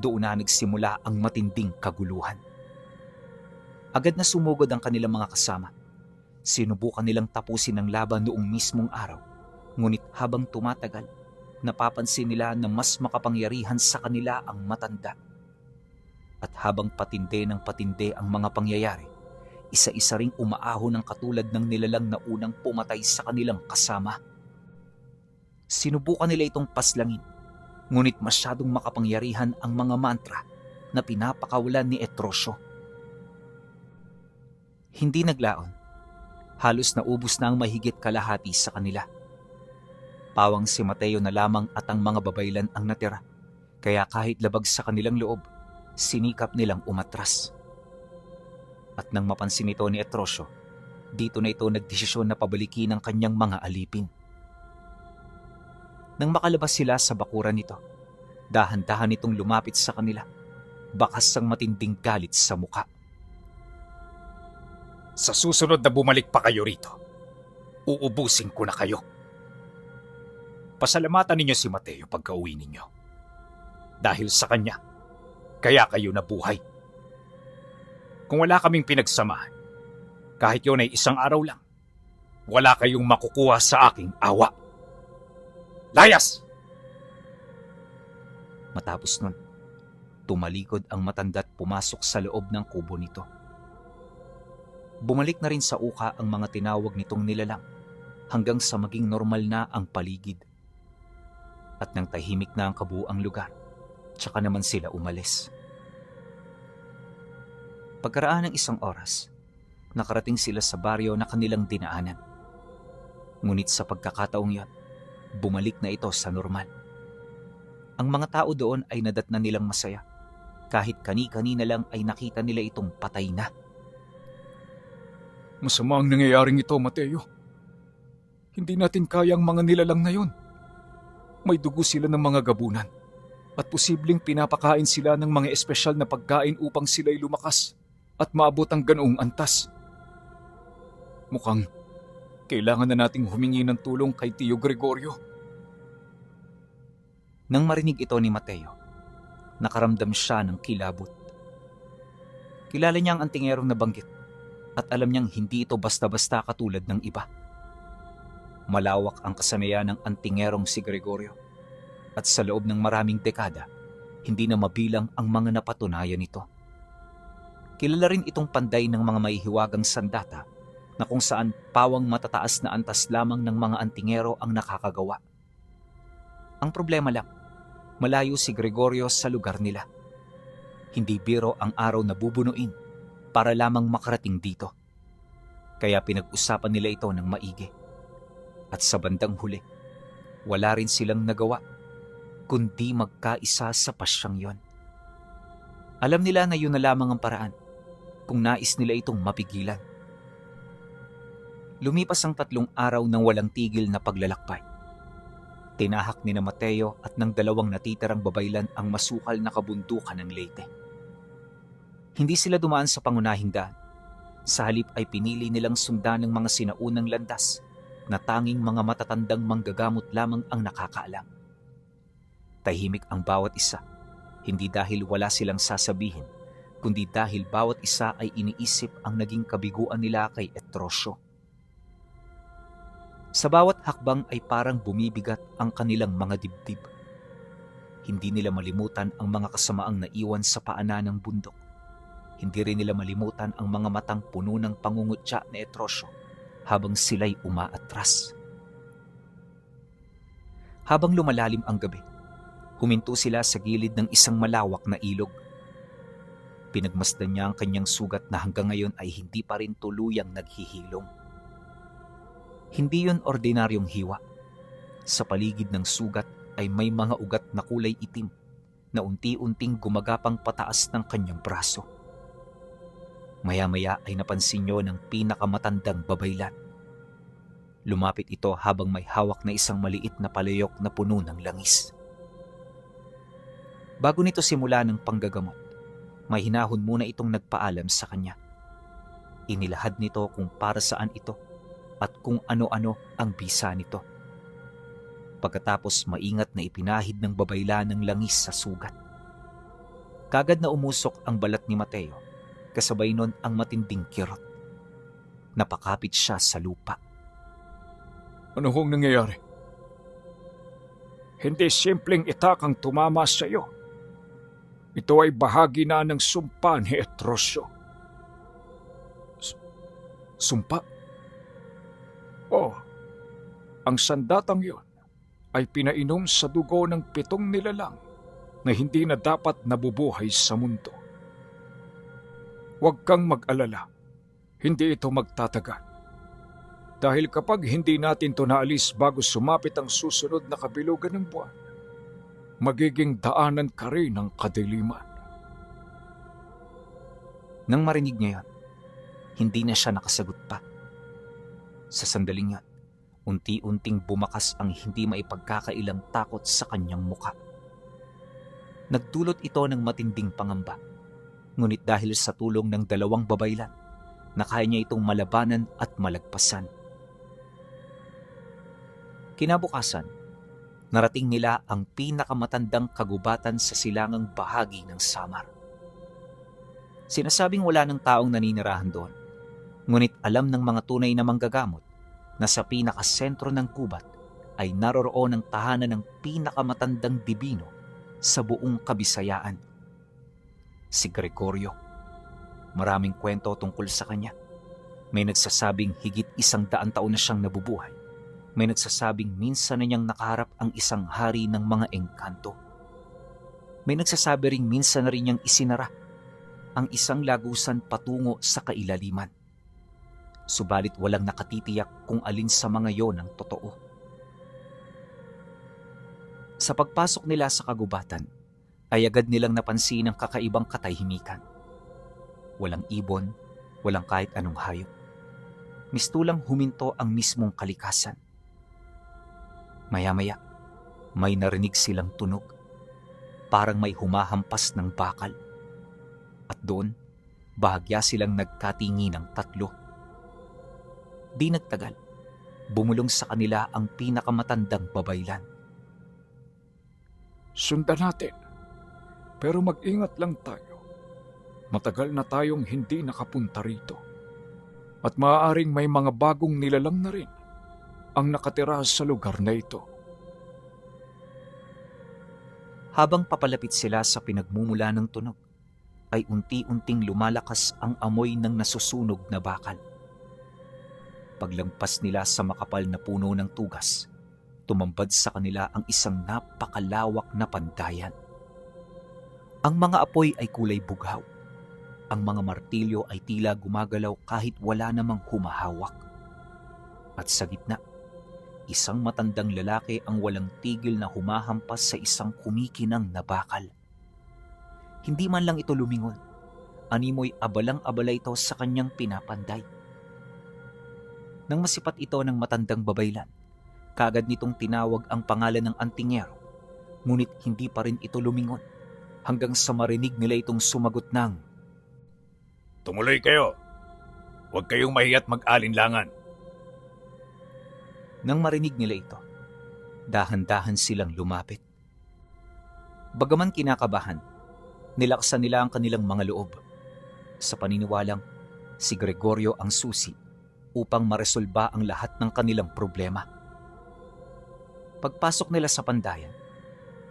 doon na nagsimula ang matinding kaguluhan. Agad na sumugod ang kanilang mga kasama. Sinubukan nilang tapusin ang laban noong mismong araw. Ngunit habang tumatagal, napapansin nila na mas makapangyarihan sa kanila ang matanda. At habang patindi ng patindi ang mga pangyayari, isa-isa ring umaahon ng katulad ng nilalang na unang pumatay sa kanilang kasama. Sinubukan nila itong paslangin, ngunit masyadong makapangyarihan ang mga mantra na pinapakawalan ni Etrosyo. Hindi naglaon. Halos naubos na ang mahigit kalahati sa kanila. Pawang si Mateo na lamang at ang mga babaylan ang natira, kaya kahit labag sa kanilang loob, sinikap nilang umatras. At nang mapansin ito ni Etrosyo, dito na ito nagdesisyon na pabalikin ang kanyang mga alipin. Nang makalabas sila sa bakuran nito, dahan-dahan itong lumapit sa kanila, bakas ang matinding galit sa muka. Sa susunod na bumalik pa kayo rito, uubusin ko na kayo. Pasalamatan ninyo si Mateo pagka-uwi ninyo. Dahil sa kanya, kaya kayo nabuhay. Kung wala kaming pinagsamahan, kahit yun ay isang araw lang, wala kayong makukuha sa aking awa. Layas! Matapos nun, tumalikod ang matanda at pumasok sa loob ng kubo nito. Bumalik na rin sa uka ang mga tinawag nitong nilalang hanggang sa maging normal na ang paligid. At nang tahimik na ang kabuuang lugar, tsaka naman sila umalis. Pagkaraan ng 1 oras, nakarating sila sa baryo na kanilang dinaanan. Ngunit sa pagkakataong yon, bumalik na ito sa normal. Ang mga tao doon ay nadatnan nilang masaya. Kahit kani-kanina lang ay nakita nila itong patay na. Masama ang nangyayaring ito, Mateo. Hindi natin kaya ang mga nilalang na yun. May dugo sila ng mga gabunan at posibleng pinapakain sila ng mga espesyal na pagkain upang sila'y lumakas at maabot ang ganoong antas. Mukhang kailangan na nating humingi ng tulong kay Tio Gregorio. Nang marinig ito ni Mateo, nakaramdam siya ng kilabot. Kilala niya ang antingerong nabanggit at alam niyang hindi ito basta-basta katulad ng iba. Malawak ang kasanayan ng antingerong si Gregorio at sa loob ng maraming dekada, hindi na mabilang ang mga napatunayan nito. Kilala rin itong panday ng mga mahihiwagang sandata na kung saan pawang matataas na antas lamang ng mga antingero ang nakakagawa. Ang problema lang, malayo si Gregorio sa lugar nila. Hindi biro ang araw na bubunuin para lamang makarating dito. Kaya pinag-usapan nila ito ng maigi. At sa bandang huli, wala rin silang nagawa kundi magkaisa sa pasyang yon. Alam nila na yun na lamang ang paraan kung nais nila itong mapigilan. Lumipas ang 3 araw ng walang tigil na paglalakbay. Tinahak ni na Mateo at ng 2 natitirang babaylan ang masukal na kabundukan ng Leyte. Hindi sila dumaan sa pangunahing daan. Sa halip ay pinili nilang sundan ng mga sinaunang landas na tanging mga matatandang manggagamot lamang ang nakakaalam. Tahimik ang bawat isa, hindi dahil wala silang sasabihin, kundi dahil bawat isa ay iniisip ang naging kabiguan nila kay Etrosyo. Sa bawat hakbang ay parang bumibigat ang kanilang mga dibdib. Hindi nila malimutan ang mga kasamaang naiwan sa paanan ng bundok. Hindi rin nila malimutan ang mga matang puno ng pangungutya ni Etrosyo habang sila'y umaatras. Habang lumalalim ang gabi, huminto sila sa gilid ng isang malawak na ilog. Pinagmasdan niya ang kanyang sugat na hanggang ngayon ay hindi pa rin tuluyang naghihilom. Hindi yun ordinaryong hiwa. Sa paligid ng sugat ay may mga ugat na kulay itim na unti-unting gumagapang pataas ng kanyang braso. Maya-maya ay napansin niyo ng pinakamatandang babaylan. Lumapit ito habang may hawak na isang maliit na palayok na puno ng langis. Bago nito simula ng panggagamot, may hinahon muna itong nagpaalam sa kanya. Inilahad nito kung para saan ito at kung ano-ano ang bisa nito. Pagkatapos maingat na ipinahid ng babayla ng langis sa sugat. Kagad na umusok ang balat ni Mateo, kasabay nun ang matinding kirot. Napakapit siya sa lupa. Ano hong nangyayari? Hindi simpleng itak ang tumama sa iyo. Ito ay bahagi na ng sumpa ni Etrosyo. Sumpa? Oh, ang sandatang yon ay pinainom sa dugo ng 7 nilalang na hindi na dapat nabubuhay sa mundo. Huwag kang mag-alala. Hindi ito magtatagal. Dahil kapag hindi natin ito naalis bago sumapit ang susunod na kabilugan ng buwan, magiging daanan ka rin ng kadiliman. Nang marinig niya yon, hindi na siya nakasagot pa. Sa sandaling yan, unti-unting bumakas ang hindi maipagkakailang takot sa kanyang muka. Nagdulot ito ng matinding pangamba, ngunit dahil sa tulong ng 2 babaylan, na kaya niya itong malabanan at malagpasan. Kinabukasan, narating nila ang pinakamatandang kagubatan sa silangang bahagi ng Samar. Sinasabing wala ng taong naninirahan doon, ngunit alam ng mga tunay na manggagamot na sa pinakasentro ng gubat ay naroroon ang tahanan ng pinakamatandang dibino sa buong Kabisayaan. Si Gregorio. Maraming kwento tungkol sa kanya. May nagsasabing higit 100 taon na siyang nabubuhay. May nagsasabing minsan na niyang nakaharap ang isang hari ng mga engkanto. May nagsasabi ring minsan na rin niyang isinara ang isang lagusan patungo sa kailaliman. Subalit walang nakatitiyak kung alin sa mga yon ang totoo. Sa pagpasok nila sa kagubatan, ay agad nilang napansin ang kakaibang katahimikan. Walang ibon, walang kahit anong hayop. Mistulang huminto ang mismong kalikasan. Maya-maya, may narinig silang tunog. Parang may humahampas ng bakal. At doon, bahagya silang nagkatingi ng 3. Di nagtagal, bumulong sa kanila ang pinakamatandang babaylan. Sundan natin, pero mag-ingat lang tayo. Matagal na tayong hindi nakapunta rito. At maaaring may mga bagong nilalang na rin ang nakatira sa lugar na ito. Habang papalapit sila sa pinagmumula ng tunog, ay unti-unting lumalakas ang amoy ng nasusunog na bakal. Paglagpas nila sa makapal na puno ng tugas, tumambad sa kanila ang isang napakalawak na pandayan. Ang mga apoy ay kulay bughaw. Ang mga martilyo ay tila gumagalaw kahit wala namang humahawak. At sa gitna, isang matandang lalaki ang walang tigil na humahampas sa isang kumikinang na bakal. Hindi man lang ito lumingon, animoy abalang-abala ito sa kanyang pinapanday. Nang masipat ito ng matandang babaylan, kaagad nitong tinawag ang pangalan ng antingero, ngunit hindi pa rin ito lumingon hanggang sa marinig nila itong sumagot ng, Tumuloy kayo. Huwag kayong mahiya't mag-alinlangan. Nang marinig nila ito, dahan-dahan silang lumapit. Bagaman kinakabahan, nilaksan nila ang kanilang mga loob sa paniniwalang si Gregorio ang susi upang maresolba ang lahat ng kanilang problema. Pagpasok nila sa pandayan,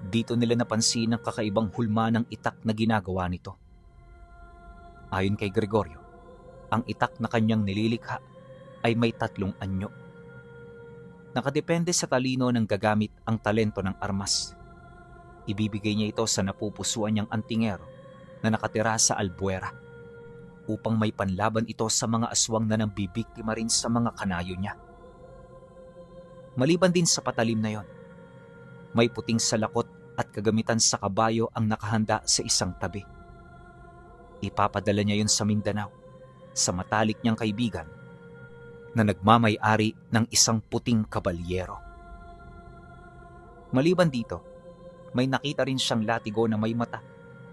dito nila napansin ang kakaibang hulma ng itak na ginagawa nito. Ayon kay Gregorio, ang itak na kanyang nililikha ay may 3 anyo. Nakadepende sa talino ng gagamit ang talento ng armas. Ibibigay niya ito sa napupusuan niyang antingero na nakatira sa Albuera upang may panlaban ito sa mga aswang na nambibiktima rin sa mga kanayo niya. Maliban din sa patalim na yon, may puting salakot at kagamitan sa kabayo ang nakahanda sa isang tabi. Ipapadala niya yun sa Mindanao, sa matalik niyang kaibigan na nagmamay-ari ng isang puting kabalyero. Maliban dito, may nakita rin siyang latigo na may mata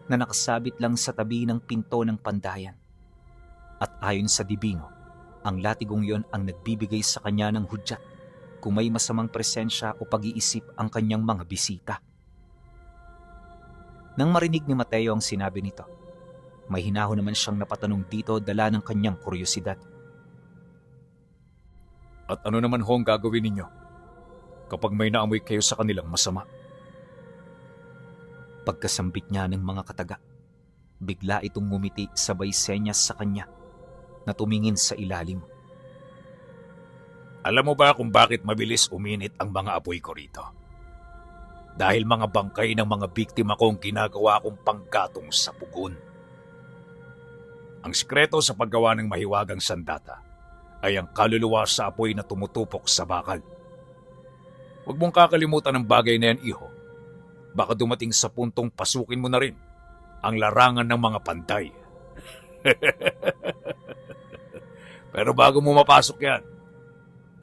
na nakasabit lang sa tabi ng pinto ng pandayan. At ayon sa dibino, ang latigong yon ang nagbibigay sa kanya ng hudyat kung may masamang presensya o pag-iisip ang kanyang mga bisita. Nang marinig ni Mateo ang sinabi nito, may hinahon naman siyang napatanong dito dala ng kanyang kuryosidad. At ano naman ho ang gagawin ninyo kapag may naamoy kayo sa kanilang masama? Pagkasambit niya ng mga kataga, bigla itong ngumiti sabay senyas sa kanya na tumingin sa ilalim. Alam mo ba kung bakit mabilis uminit ang mga apoy ko rito? Dahil mga bangkay ng mga biktima kong ginagawa kong panggatong sa pugon. Ang sikreto sa paggawa ng mahiwagang sandata ay ang kaluluwa sa apoy na tumutupok sa bakal. Huwag mong kakalimutan ang bagay na yan, iho. Baka dumating sa puntong pasukin mo na rin ang larangan ng mga pantay. Pero bago mo mapasok yan,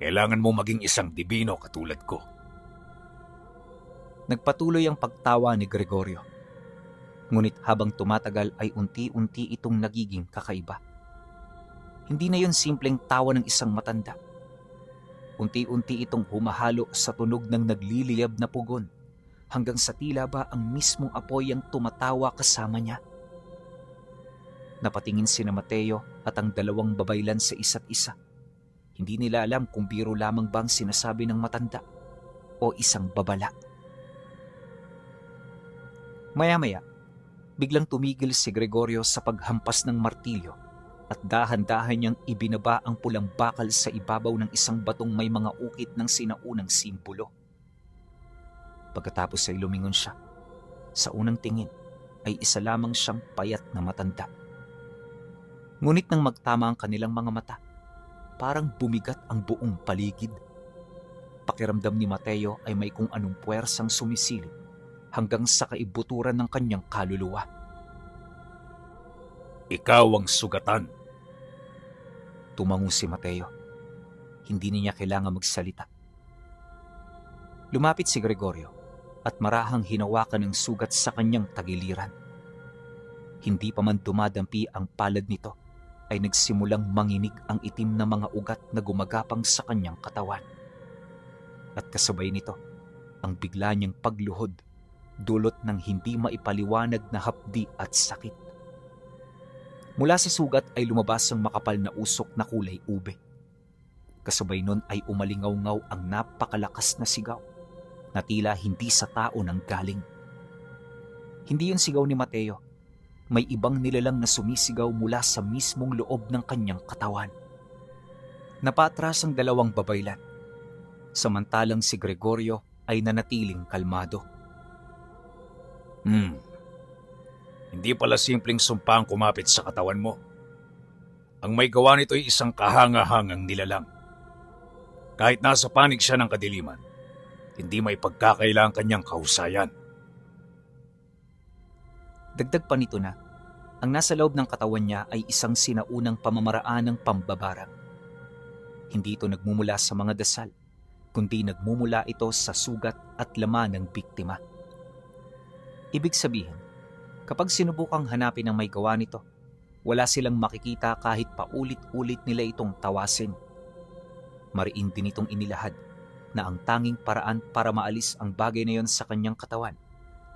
kailangan mo maging isang dibino katulad ko. Nagpatuloy ang pagtawa ni Gregorio. Ngunit habang tumatagal ay unti-unti itong nagiging kakaiba. Hindi na yun simpleng tawa ng isang matanda. Unti-unti itong humahalo sa tunog ng nagliliyab na pugon hanggang sa tila ba ang mismong apoy ang tumatawa kasama niya. Napatingin sina Mateo at ang dalawang babaylan sa isa't isa. Hindi nila alam kung biro lamang bang sinasabi ng matanda o isang babala. Maya-maya, biglang tumigil si Gregorio sa paghampas ng martilyo at dahan-dahan niyang ibinaba ang pulang bakal sa ibabaw ng isang batong may mga ukit ng sinaunang simbolo. Pagkatapos ay lumingon siya. Sa unang tingin ay isa lamang siyang payat na matanda. Ngunit nang magtama ang kanilang mga mata, parang bumigat ang buong paligid. Pakiramdam ni Mateo ay may kung anong puwersang sumisilip hanggang sa kaibuturan ng kanyang kaluluwa. Ikaw ang sugatan. Tumango si Mateo. Hindi niya kailangan magsalita. Lumapit si Gregorio at marahang hinawakan ng sugat sa kanyang tagiliran. Hindi pa man dumadampi ang palad nito, ay nagsimulang manginig ang itim na mga ugat na gumagapang sa kanyang katawan. At kasabay nito, ang bigla niyang pagluhod, dulot ng hindi maipaliwanag na hapdi at sakit. Mula sa sugat ay lumabas ang makapal na usok na kulay ube. Kasabay nun ay umalingaw-ngaw ang napakalakas na sigaw na tila hindi sa tao nang galing. Hindi yun sigaw ni Mateo. May ibang nilalang na sumisigaw mula sa mismong loob ng kanyang katawan. Napatras ang dalawang babaylan, samantalang si Gregorio ay nanatiling kalmado. Hindi pala simpleng sumpa ang kumapit sa katawan mo. Ang may gawa nito ay isang kahanga-hangang nilalang. Kahit nasa panig siya ng kadiliman, hindi may pagkakailangan kanyang kahusayan. Dagdag pa nito na, ang nasa loob ng katawan niya ay isang sinaunang pamamaraan ng pambabarang. Hindi ito nagmumula sa mga dasal, kundi nagmumula ito sa sugat at laman ng biktima. Ibig sabihin, kapag sinubukang hanapin ang may gawa nito, wala silang makikita kahit paulit-ulit nila itong tawasin. Mariin din itong inilahad na ang tanging paraan para maalis ang bagay na yon sa kanyang katawan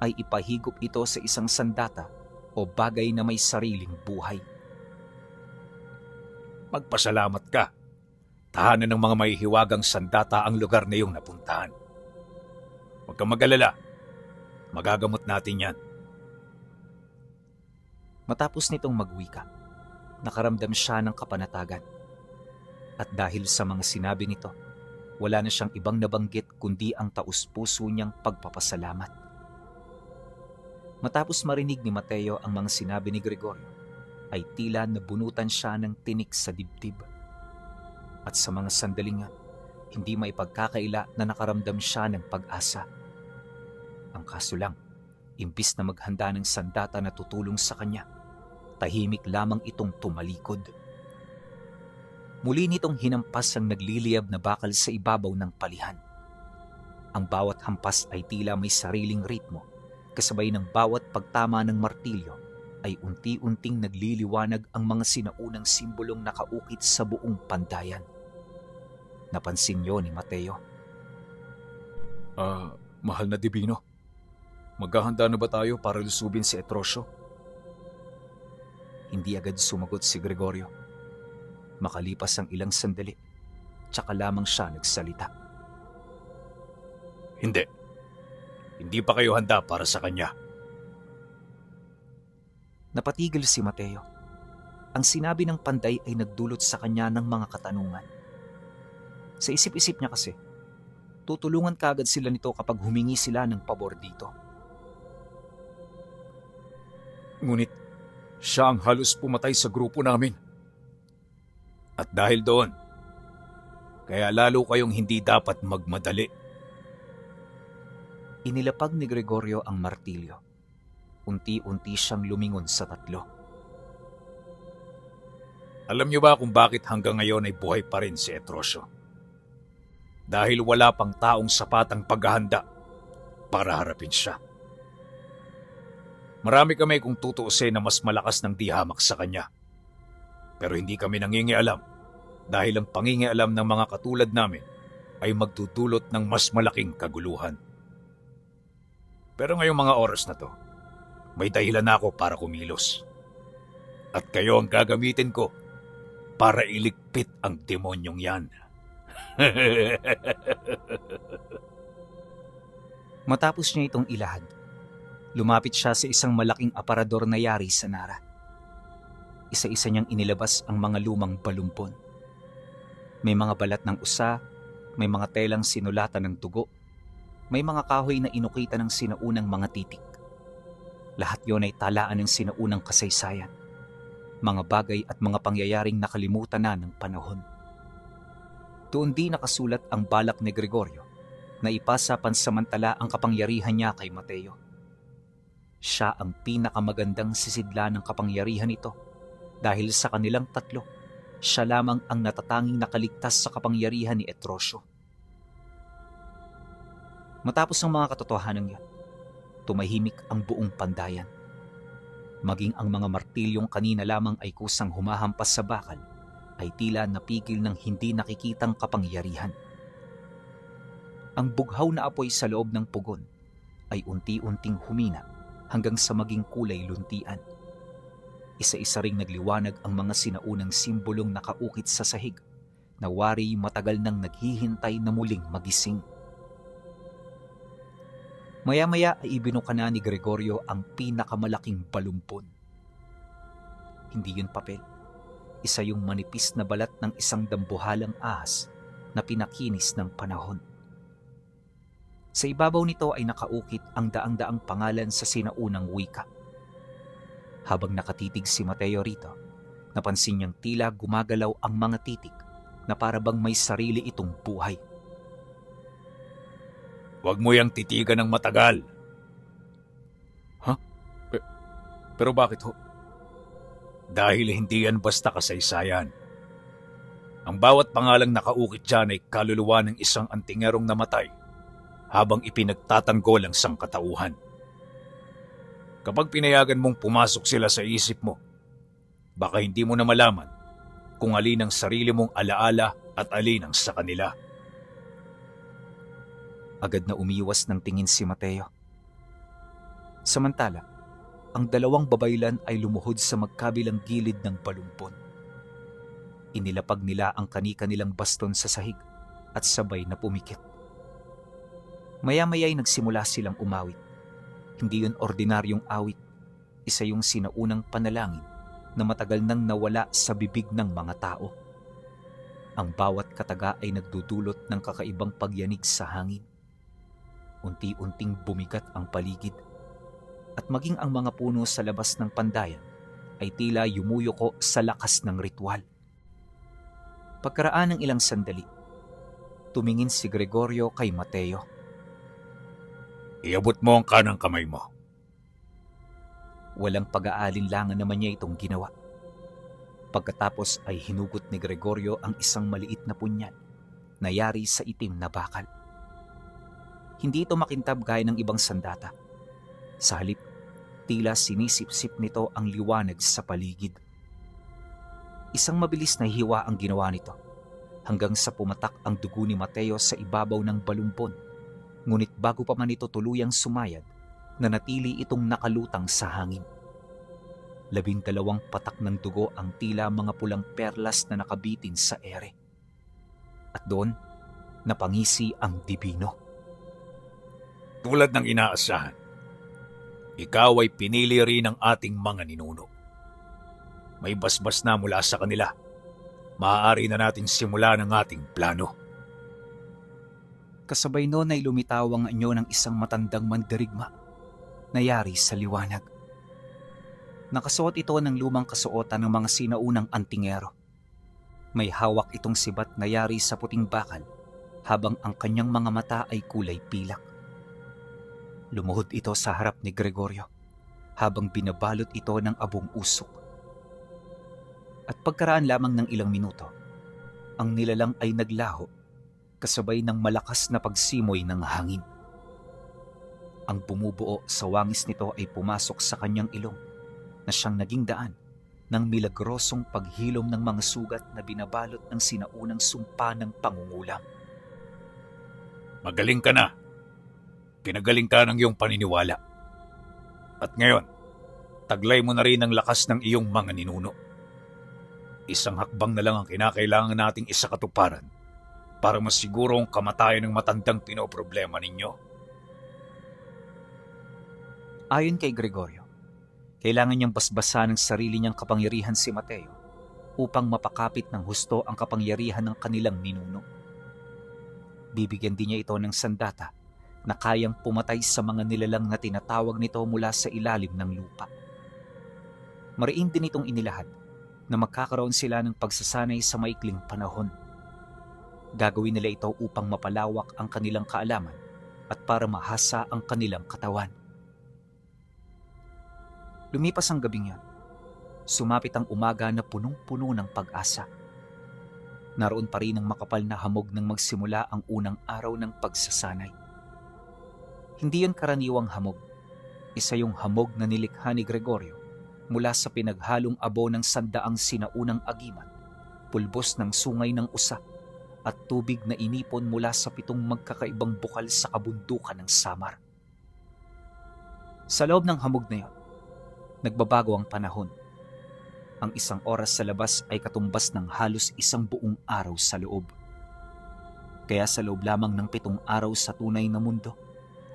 ay ipahigop ito sa isang sandata o bagay na may sariling buhay. Magpasalamat ka. Tahanan ng mga mahihiwagang sandata ang lugar na iyong napuntahan. Huwag kang mag-alala. Magagamot natin yan. Matapos nitong magwika, nakaramdam siya ng kapanatagan. At dahil sa mga sinabi nito, wala na siyang ibang nabanggit kundi ang taus-puso niyang pagpapasalamat. Matapos marinig ni Mateo ang mga sinabi ni Gregorio, ay tila nabunutan siya ng tinik sa dibdib. At sa mga sandaling yan, hindi maipagkakaila na nakaramdam siya ng pag-asa. Ang kaso lang, imbis na maghanda ng sandata na tutulong sa kanya, tahimik lamang itong tumalikod. Muli nitong hinampas ang nagliliyab na bakal sa ibabaw ng palihan. Ang bawat hampas ay tila may sariling ritmo, kasabay ng bawat pagtama ng martilyo ay unti-unting nagliliwanag ang mga sinaunang simbolong nakaukit sa buong pandayan. Napansin niyo ni Mateo Mahal na Divino, maghahanda na ba tayo para lusubin si Etrosyo? Hindi agad sumagot si Gregorio. Makalipas ang ilang sandali, tsaka lamang siya nagsalita. Hindi. Hindi pa kayo handa para sa kanya. Napatigil si Mateo. Ang sinabi ng panday ay nagdulot sa kanya ng mga katanungan. Sa isip-isip niya kasi, tutulungan kaagad sila nito kapag humingi sila ng pabor dito. Ngunit siya ang halos pumatay sa grupo namin. At dahil doon, kaya lalo kayong hindi dapat magmadali. Inilapag ni Gregorio ang martilyo. Unti-unti siyang lumingon sa tatlo. Alam niyo ba kung bakit hanggang ngayon ay buhay pa rin si Etrosyo? Dahil wala pang taong sapat ang paghahanda para harapin siya. Marami kami kung tutuusin na mas malakas ng dihamak sa kanya. Pero hindi kami nangingialam dahil ang pangingialam ng mga katulad namin ay magdudulot ng mas malaking kaguluhan. Pero ngayong mga oras na to, may dahilan ako para kumilos. At kayo ang gagamitin ko para iligpit ang demonyong yan. Matapos niya itong ilahad, lumapit siya sa isang malaking aparador na yari sa Nara. Isa-isa niyang inilabas ang mga lumang balumpon. May mga balat ng usa, may mga telang sinulatan ng dugo, may mga kahoy na inukita ng sinaunang mga titik. Lahat yon ay talaan ng sinaunang kasaysayan, mga bagay at mga pangyayaring nakalimutan na ng panahon. Doon din nakasulat ang balak ni Gregorio na ipasa pansamantala ang kapangyarihan niya kay Mateo. Siya ang pinakamagandang sisidla ng kapangyarihan ito dahil sa kanilang tatlo, siya lamang ang natatanging nakaligtas sa kapangyarihan ni Etrosyo. Matapos ang mga katotohanan yan, tumahimik ang buong pandayan. Maging ang mga martilyong kanina lamang ay kusang humahampas sa bakal, ay tila napigil ng hindi nakikitang kapangyarihan. Ang bughaw na apoy sa loob ng pugon ay unti-unting humina hanggang sa maging kulay luntian. Isa-isa ring nagliwanag ang mga sinaunang simbolong nakaukit sa sahig na wari matagal nang naghihintay na muling magising. Maya-maya ay ibinuka na ni Gregorio ang pinakamalaking balumpon. Hindi yun papel. Isa yung manipis na balat ng isang dambuhalang ahas na pinakinis ng panahon. Sa ibabaw nito ay nakaukit ang daang-daang pangalan sa sinaunang wika. Habang nakatitig si Mateo rito, napansin niyang tila gumagalaw ang mga titik na para bang may sarili itong buhay. Huwag mo yang titigan ng matagal. Ha? Pero bakit ho? Dahil hindi yan basta kasaysayan. Ang bawat pangalang nakaukit dyan ay kaluluwa ng isang antingerong namatay habang ipinagtatanggol ang sangkatauhan. Kapag pinayagan mong pumasok sila sa isip mo, baka hindi mo na malaman kung alin ang sarili mong alaala at alin ang sa kanila. Agad na umiwas ng tingin si Mateo. Samantala, ang dalawang babaylan ay lumuhod sa magkabilang gilid ng balumpon. Inilapag nila ang kani-kanilang baston sa sahig at sabay na pumikit. Maya-maya ay nagsimula silang umawit. Hindi yun ordinaryong awit, isa yung sinaunang panalangin na matagal nang nawala sa bibig ng mga tao. Ang bawat kataga ay nagdudulot ng kakaibang pagyanig sa hangin. Unti-unting bumigat ang paligid at maging ang mga puno sa labas ng pandayan ay tila yumuyuko sa lakas ng ritual. Pagkaraan ng ilang sandali, tumingin si Gregorio kay Mateo. Iabot mo ang kanang kamay mo. Walang pag-aalinlangan naman niya itong ginawa. Pagkatapos ay hinugot ni Gregorio ang isang maliit na punyal na yari sa itim na bakal. Hindi ito makintab gaya ng ibang sandata. Sa halip, tila sinisip-sip nito ang liwanag sa paligid. Isang mabilis na hiwa ang ginawa nito hanggang sa pumatak ang dugo ni Mateo sa ibabaw ng balumpon Ngunit bago pa man ito tuluyang sumayad, nanatili itong nakalutang sa hangin. 12 patak ng dugo ang tila mga pulang perlas na nakabitin sa ere. At doon, napangisi ang dibino. Tulad ng inaasahan, ikaw ay pinili rin ng ating mga ninuno. May basbas na mula sa kanila. Maaari na nating simulan ang ating plano. Kasabay noon ay lumitaw ang anyo ng isang matandang mandirigma na yari sa liwanag. Nakasuot ito ng lumang kasuotan ng mga sinaunang antingero. May hawak itong sibat na yari sa puting bakal habang ang kanyang mga mata ay kulay pilak. Lumuhod ito sa harap ni Gregorio habang binabalot ito ng abong usok. At pagkaraan lamang ng ilang minuto, ang nilalang ay naglaho kasabay ng malakas na pagsimoy ng hangin. Ang bumubuo sa wangis nito ay pumasok sa kanyang ilong na siyang naging daan ng milagrosong paghilom ng mga sugat na binabalot ng sinaunang sumpa ng pangungulam. Magaling ka na. Pinagaling ka ng iyong paniniwala. At ngayon, taglay mo na rin ang lakas ng iyong mga ninuno. Isang hakbang na lang ang kinakailangan nating isakatuparan para masiguro ang kamatayan ng matandang pinoproblema ninyo. Ayon kay Gregorio, kailangan niyang basbasan ng sarili niyang kapangyarihan si Mateo upang mapakapit ng husto ang kapangyarihan ng kanilang ninuno. Bibigyan din niya ito ng sandata na kayang pumatay sa mga nilalang na tinatawag nito mula sa ilalim ng lupa. Mariin din itong inilahad na magkakaroon sila ng pagsasanay sa maikling panahon. Gagawin nila ito upang mapalawak ang kanilang kaalaman at para mahasa ang kanilang katawan. Lumipas ang gabing yon. Sumapit ang umaga na punong-puno ng pag-asa. Naroon pa rin ang makapal na hamog nang magsimula ang unang araw ng pagsasanay. Hindi yon karaniwang hamog. Isa yung hamog na nilikha ni Gregorio mula sa pinaghalong abo ng sandaang sinaunang agimat, pulbos ng sungay ng usa, at tubig na inipon mula sa 7 magkakaibang bukal sa kabundukan ng Samar. Sa loob ng hamog na yon, nagbabago ang panahon. Ang 1 oras sa labas ay katumbas ng halos 1 buong araw sa loob. Kaya sa loob lamang ng 7 araw sa tunay na mundo,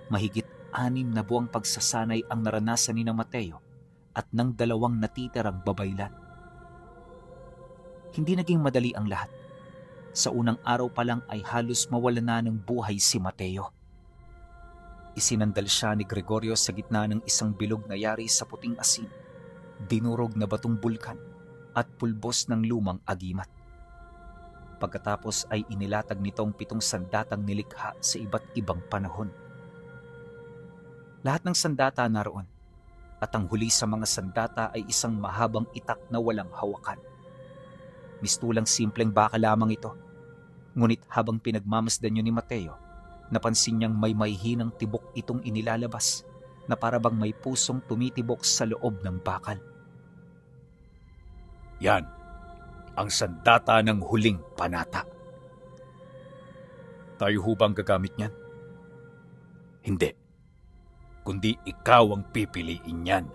mahigit 6 na buwang pagsasanay ang naranasan ni Mateo at ng 2 natitirang babaylan. Hindi naging madali ang lahat. Sa unang araw pa lang ay halos mawala na ng buhay si Mateo. Isinandal siya ni Gregorio sa gitna ng isang bilog na yari sa puting asin, dinurog na batong bulkan at pulbos ng lumang agimat. Pagkatapos ay inilatag nitong 7 sandatang nilikha sa iba't ibang panahon. Lahat ng sandata naroon, at ang huli sa mga sandata ay isang mahabang itak na walang hawakan. Mistulang simpleng baka lamang ito, ngunit habang pinagmamasdan niyo ni Mateo, napansin niyang may mahihinang tibok itong inilalabas na parabang may pusong tumitibok sa loob ng bakal. Yan, ang sandata ng huling panata. Tayo ho bang gagamit niyan? Hindi, kundi ikaw ang pipiliin niyan.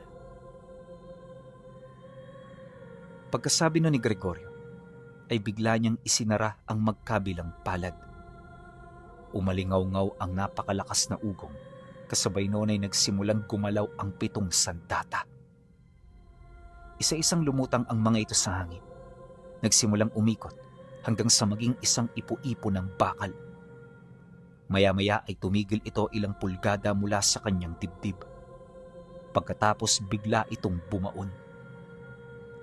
Pagkasabi no ni Gregorio, ay bigla niyang isinara ang magkabilang palad. Umalingaw-ngaw ang napakalakas na ugong, kasabay noon ay nagsimulang gumalaw ang 7 sandata. Isa-isang lumutang ang mga ito sa hangin. Nagsimulang umikot hanggang sa maging isang ipo-ipo ng bakal. Maya-maya ay tumigil ito ilang pulgada mula sa kanyang dibdib. Pagkatapos bigla itong bumaon.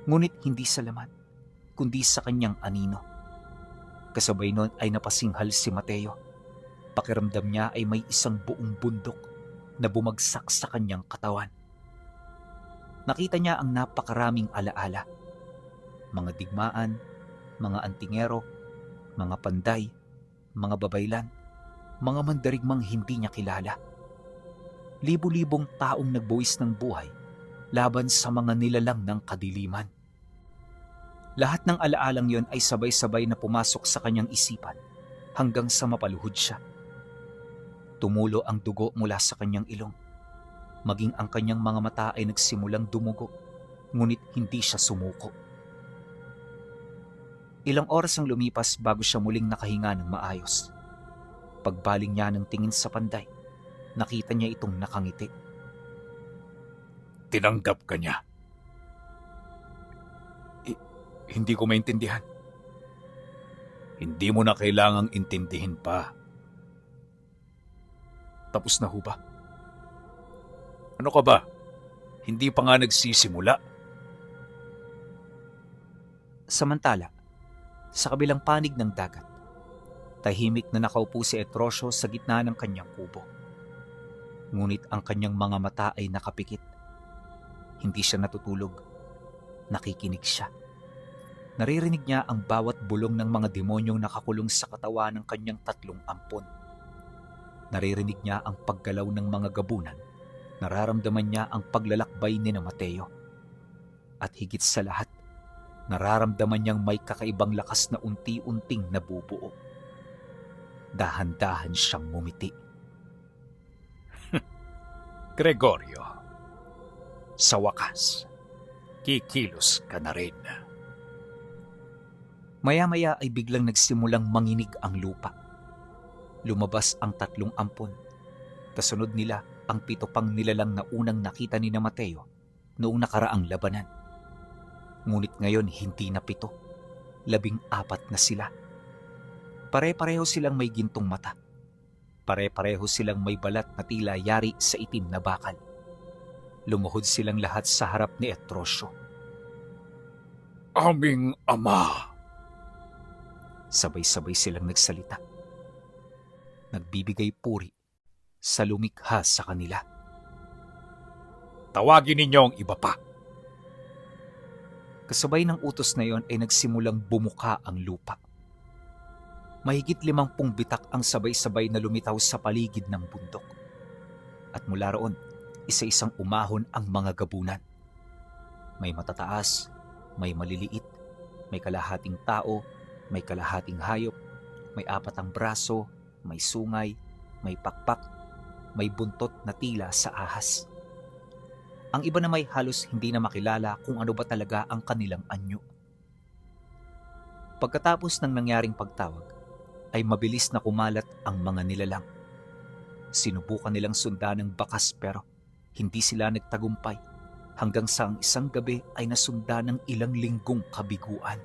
Ngunit hindi sa laman, kundi sa kanyang anino. Kasabay noon ay napasinghal si Mateo. Pakiramdam niya ay may isang buong bundok na bumagsak sa kanyang katawan. Nakita niya ang napakaraming alaala. Mga digmaan, mga antingero, mga panday, mga babaylan, mga mandarigmang hindi niya kilala. Libo-libong taong nagbuwis ng buhay laban sa mga nilalang ng kadiliman. Lahat ng alaalang yon ay sabay-sabay na pumasok sa kanyang isipan hanggang sa mapaluhod siya. Tumulo ang dugo mula sa kanyang ilong. Maging ang kanyang mga mata ay nagsimulang dumugo, ngunit hindi siya sumuko. Ilang oras ang lumipas bago siya muling nakahinga ng maayos. Pagbaling niya ng tingin sa panday, nakita niya itong nakangiti. Tinanggap ka niya. Hindi ko maintindihan. Hindi mo na kailangang intindihin pa. Tapos na ho ba? Ano ka ba? Hindi pa nga nagsisimula. Samantala, sa kabilang panig ng dagat, tahimik na nakaupo si Etrosyo sa gitna ng kanyang kubo. Ngunit ang kanyang mga mata ay nakapikit. Hindi siya natutulog. Nakikinig siya. Naririnig niya ang bawat bulong ng mga demonyong nakakulong sa katawan ng kanyang 3 ampon. Naririnig niya ang paggalaw ng mga gabunan. Nararamdaman niya ang paglalakbay ni Mateo. At higit sa lahat, nararamdaman niyang may kakaibang lakas na unti-unting nabubuo. Dahan-dahan siyang ngumiti. Gregorio, sa wakas, kikilos ka na rin. Maya-maya ay biglang nagsimulang manginig ang lupa. Lumabas ang 3 ampon. Kasunod nila ang 7 pang nilalang na unang nakita ni Mateo noong nakaraang labanan. Ngunit ngayon hindi na 7, 14 na sila. Pare-pareho silang may gintong mata. Pare-pareho silang may balat na tila yari sa itim na bakal. Lumuhod silang lahat sa harap ni Etrosyo. Aming ama! Sabay-sabay silang nagsalita. Nagbibigay puri sa lumikha sa kanila. Tawagin ninyo ang iba pa. Kasabay ng utos na yon ay nagsimulang bumuka ang lupa. Mahigit 50 bitak ang sabay-sabay na lumitaw sa paligid ng bundok. At mula roon, isa-isang umahon ang mga gabunan. May matataas, may maliliit, may kalahating tao, may kalahating hayop, may 4 ang braso, may sungay, may pakpak, may buntot na tila sa ahas. Ang iba na may halos hindi na makilala kung ano ba talaga ang kanilang anyo. Pagkatapos ng nangyaring pagtawag, ay mabilis na kumalat ang mga nilalang. Sinubukan nilang sundan ng bakas pero hindi sila nagtagumpay hanggang sa ang isang gabi ay nasundan ng ilang linggong kabiguan.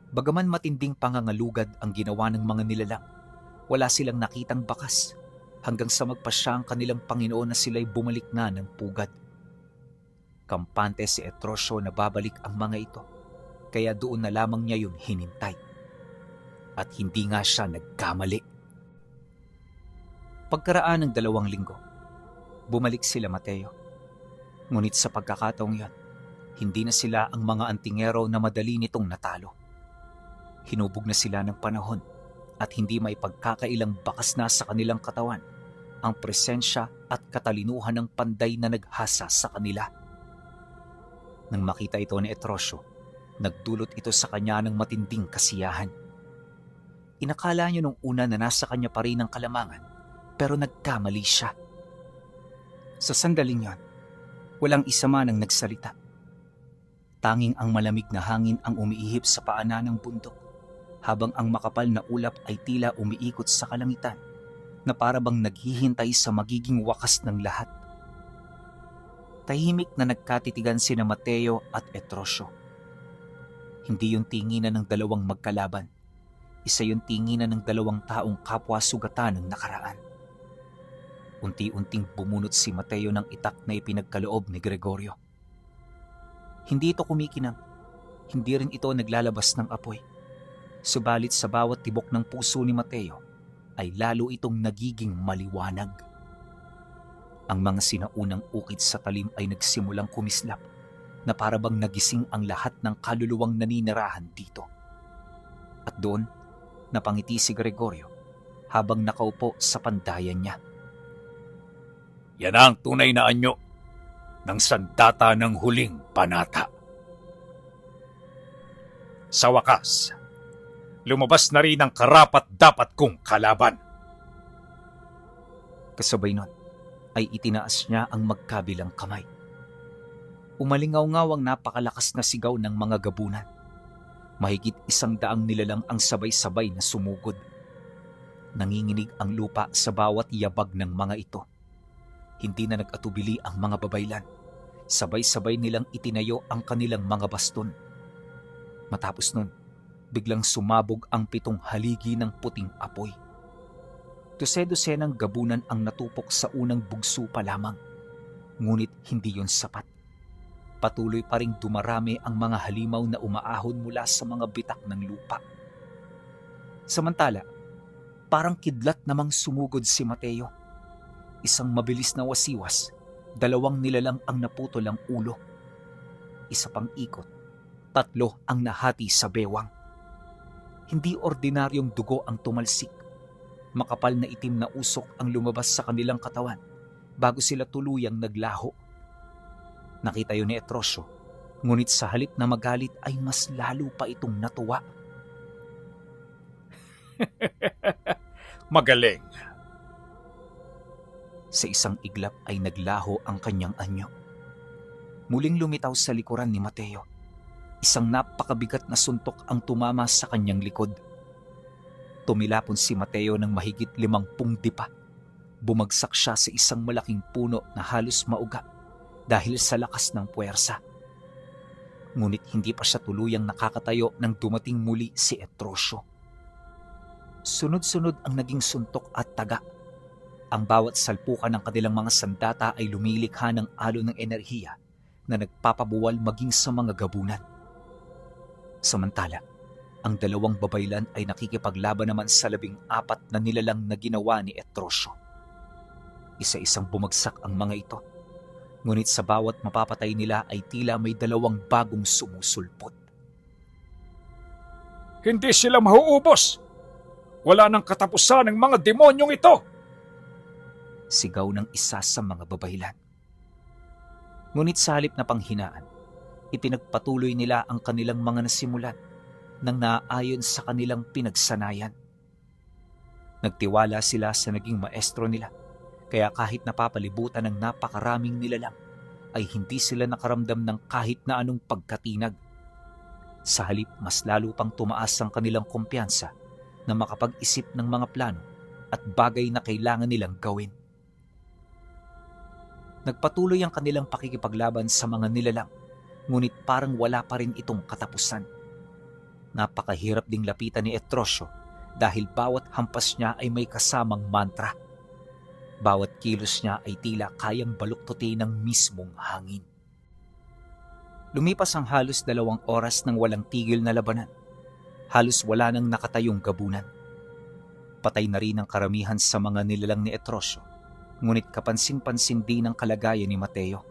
Bagaman matinding pangangalugad ang ginawa ng mga nilalang, wala silang nakitang bakas hanggang sa magpasya ang kanilang Panginoon na sila'y bumalik na ng pugad. Kampante si Etrosyo na babalik ang mga ito, kaya doon na lamang niya yun hinintay. At hindi nga siya nagkamali. Pagkaraan ng 2 linggo, bumalik sila Mateo. Ngunit sa pagkakataong yan, hindi na sila ang mga antingero na madali nitong natalo. Hinubog na sila ng panahon at hindi may pagkakailang bakas na sa kanilang katawan ang presensya at katalinuhan ng panday na naghasa sa kanila. Nang makita ito ni Etrosyo, nagdulot ito sa kanya ng matinding kasiyahan. Inakala niyo nung una na nasa kanya pa rin ang kalamangan, pero nagkamali siya. Sa sandaling yon, walang isa man ang nagsalita. Tanging ang malamig na hangin ang umiihip sa paanan ng bundok, habang ang makapal na ulap ay tila umiikot sa kalangitan, na para bang naghihintay sa magiging wakas ng lahat. Tahimik na nagkatitigan sina Mateo at Etrosyo. Hindi yung tinginan ng 2 magkalaban. Isa yung tinginan ng 2 taong kapwa sugatan ng nakaraan. Unti-unting bumunot si Mateo ng itak na ipinagkaloob ni Gregorio. Hindi ito kumikinang, hindi rin ito naglalabas ng apoy. Subalit sa bawat tibok ng puso ni Mateo ay lalo itong nagiging maliwanag. Ang mga sinaunang ukit sa talim ay nagsimulang kumislap na para bang nagising ang lahat ng kaluluwang naninirahan dito. At doon, napangiti si Gregorio habang nakaupo sa pandayan niya. Yan ang tunay na anyo ng sandata ng huling panata. Sa wakas, lumabas na rin ang karapat-dapat kong kalaban. Kasabay nun ay itinaas niya ang magkabilang kamay. Umalingaw-ngaw ang napakalakas na sigaw ng mga gabunan. Mahigit 100 nilalang ang sabay-sabay na sumugod. Nanginginig ang lupa sa bawat yabag ng mga ito. Hindi na nag-atubili ang mga babaylan. Sabay-sabay nilang itinayo ang kanilang mga baston. Matapos nun, biglang sumabog ang 7 haligi ng puting apoy. Dose-dosenang gabunan ang natupok sa unang bugso pa lamang. Ngunit hindi yon sapat. Patuloy pa ring dumarami ang mga halimaw na umaahon mula sa mga bitak ng lupa. Samantala, parang kidlat namang sumugod si Mateo. Isang mabilis na wasiwas, 2 nilalang ang naputol ang ulo. Isa pang ikot, 3 ang nahati sa bewang. Hindi ordinaryong dugo ang tumalsik. Makapal na itim na usok ang lumabas sa kanilang katawan bago sila tuluyang naglaho. Nakita yun ni Etrosyo, ngunit sa halip na magalit ay mas lalo pa itong natuwa. Magaling. Sa isang iglap ay naglaho ang kanyang anyo. Muling lumitaw sa likuran ni Mateo. Isang napakabigat na suntok ang tumama sa kanyang likod. Tumilapon si Mateo ng mahigit 50 dipa. Bumagsak siya sa isang malaking puno na halos mauga dahil sa lakas ng puwersa. Ngunit hindi pa siya tuluyang nakakatayo nang dumating muli si Etrosyo. Sunod-sunod ang naging suntok at taga. Ang bawat salpukan ng kanilang mga sandata ay lumilikha ng alon ng enerhiya na nagpapabuwal maging sa mga gabunan. Samantala, ang 2 babaylan ay nakikipaglaban naman sa 14 na nilalang na ginawa ni Etrosyo. Isa-isang bumagsak ang mga ito. Ngunit sa bawat mapapatay nila ay tila may 2 bagong sumusulpot. Hindi sila mahuubos. Wala nang katapusan ng mga demonyong ito. Sigaw ng isa sa mga babaylan. Ngunit sa halip na panghinaan, ipinagpatuloy nila ang kanilang mga nasimulan nang naaayon sa kanilang pinagsanayan. Nagtiwala sila sa naging maestro nila, kaya kahit napapalibutan ng napakaraming nilalang, ay hindi sila nakaramdam ng kahit na anong pagkatinag. Sa halip, mas lalo pang tumaas ang kanilang kumpiyansa na makapag-isip ng mga plano at bagay na kailangan nilang gawin. Nagpatuloy ang kanilang pakikipaglaban sa mga nilalang, ngunit parang wala pa rin itong katapusan. Napakahirap ding lapitan ni Etrosyo dahil bawat hampas niya ay may kasamang mantra. Bawat kilos niya ay tila kayang baluktutin ng mismong hangin. Lumipas ang halos 2 oras ng walang tigil na labanan. Halos wala nang nakatayong gabunan. Patay na rin ang karamihan sa mga nilalang ni Etrosyo, ngunit kapansin-pansin din ang kalagayan ni Mateo.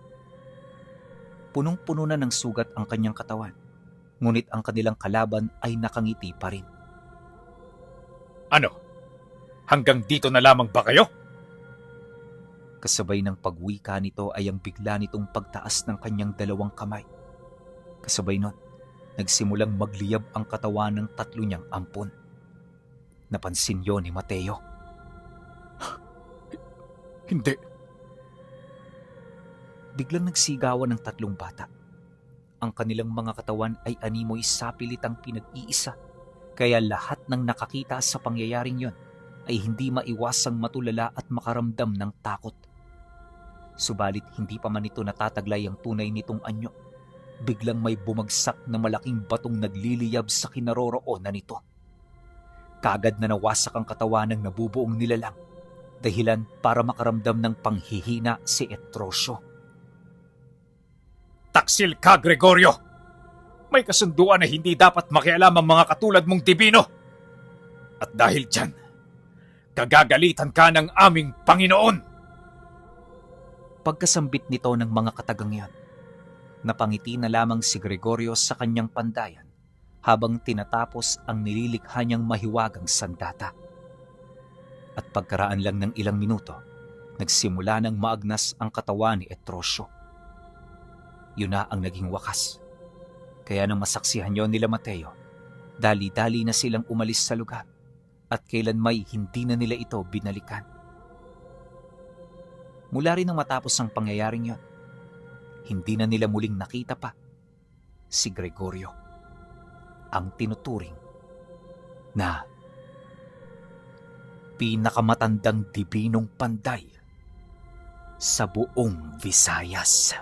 Punong-puno na ng sugat ang kanyang katawan, ngunit ang kanilang kalaban ay nakangiti pa rin. Ano? Hanggang dito na lamang ba kayo? Kasabay ng pagwika nito ay ang bigla nitong pagtaas ng kanyang 2 kamay. Kasabay nun, nagsimulang magliyab ang katawan ng 3 niyang ampon. Napansin yon ni Mateo. Hindi. Biglang nagsigawan ng 3 bata. Ang kanilang mga katawan ay animoy sapilitang pinag-iisa, kaya lahat ng nakakita sa pangyayaring yon ay hindi maiwasang matulala at makaramdam ng takot. Subalit hindi pa man ito natataglay ang tunay nitong anyo. Biglang may bumagsak na malaking batong nagliliyab sa kinaroroonan nito. Kaagad na nawasak ang katawan ng nabubuong nilalang, dahilan para makaramdam ng panghihina si Etrosyo. Taksil ka, Gregorio! May kasunduan na hindi dapat makialam ang mga katulad mong dibino. At dahil dyan, kagagalitan ka ng aming Panginoon. Pagkasambit nito ng mga katagang yan, napangiti na lamang si Gregorio sa kanyang pandayan habang tinatapos ang nililikha niyang mahiwagang sandata. At pagkaraan lang ng ilang minuto, nagsimula ng maagnas ang katawan ni Etrosyo. Yun na ang naging wakas. Kaya nang masaksihan yon nila Mateo, dali-dali na silang umalis sa lugar at kailanmay hindi na nila ito binalikan. Mula rin nang matapos ang pangyayaring yon, hindi na nila muling nakita pa si Gregorio, ang tinuturing na pinakamatandang dibinong panday sa buong Visayas.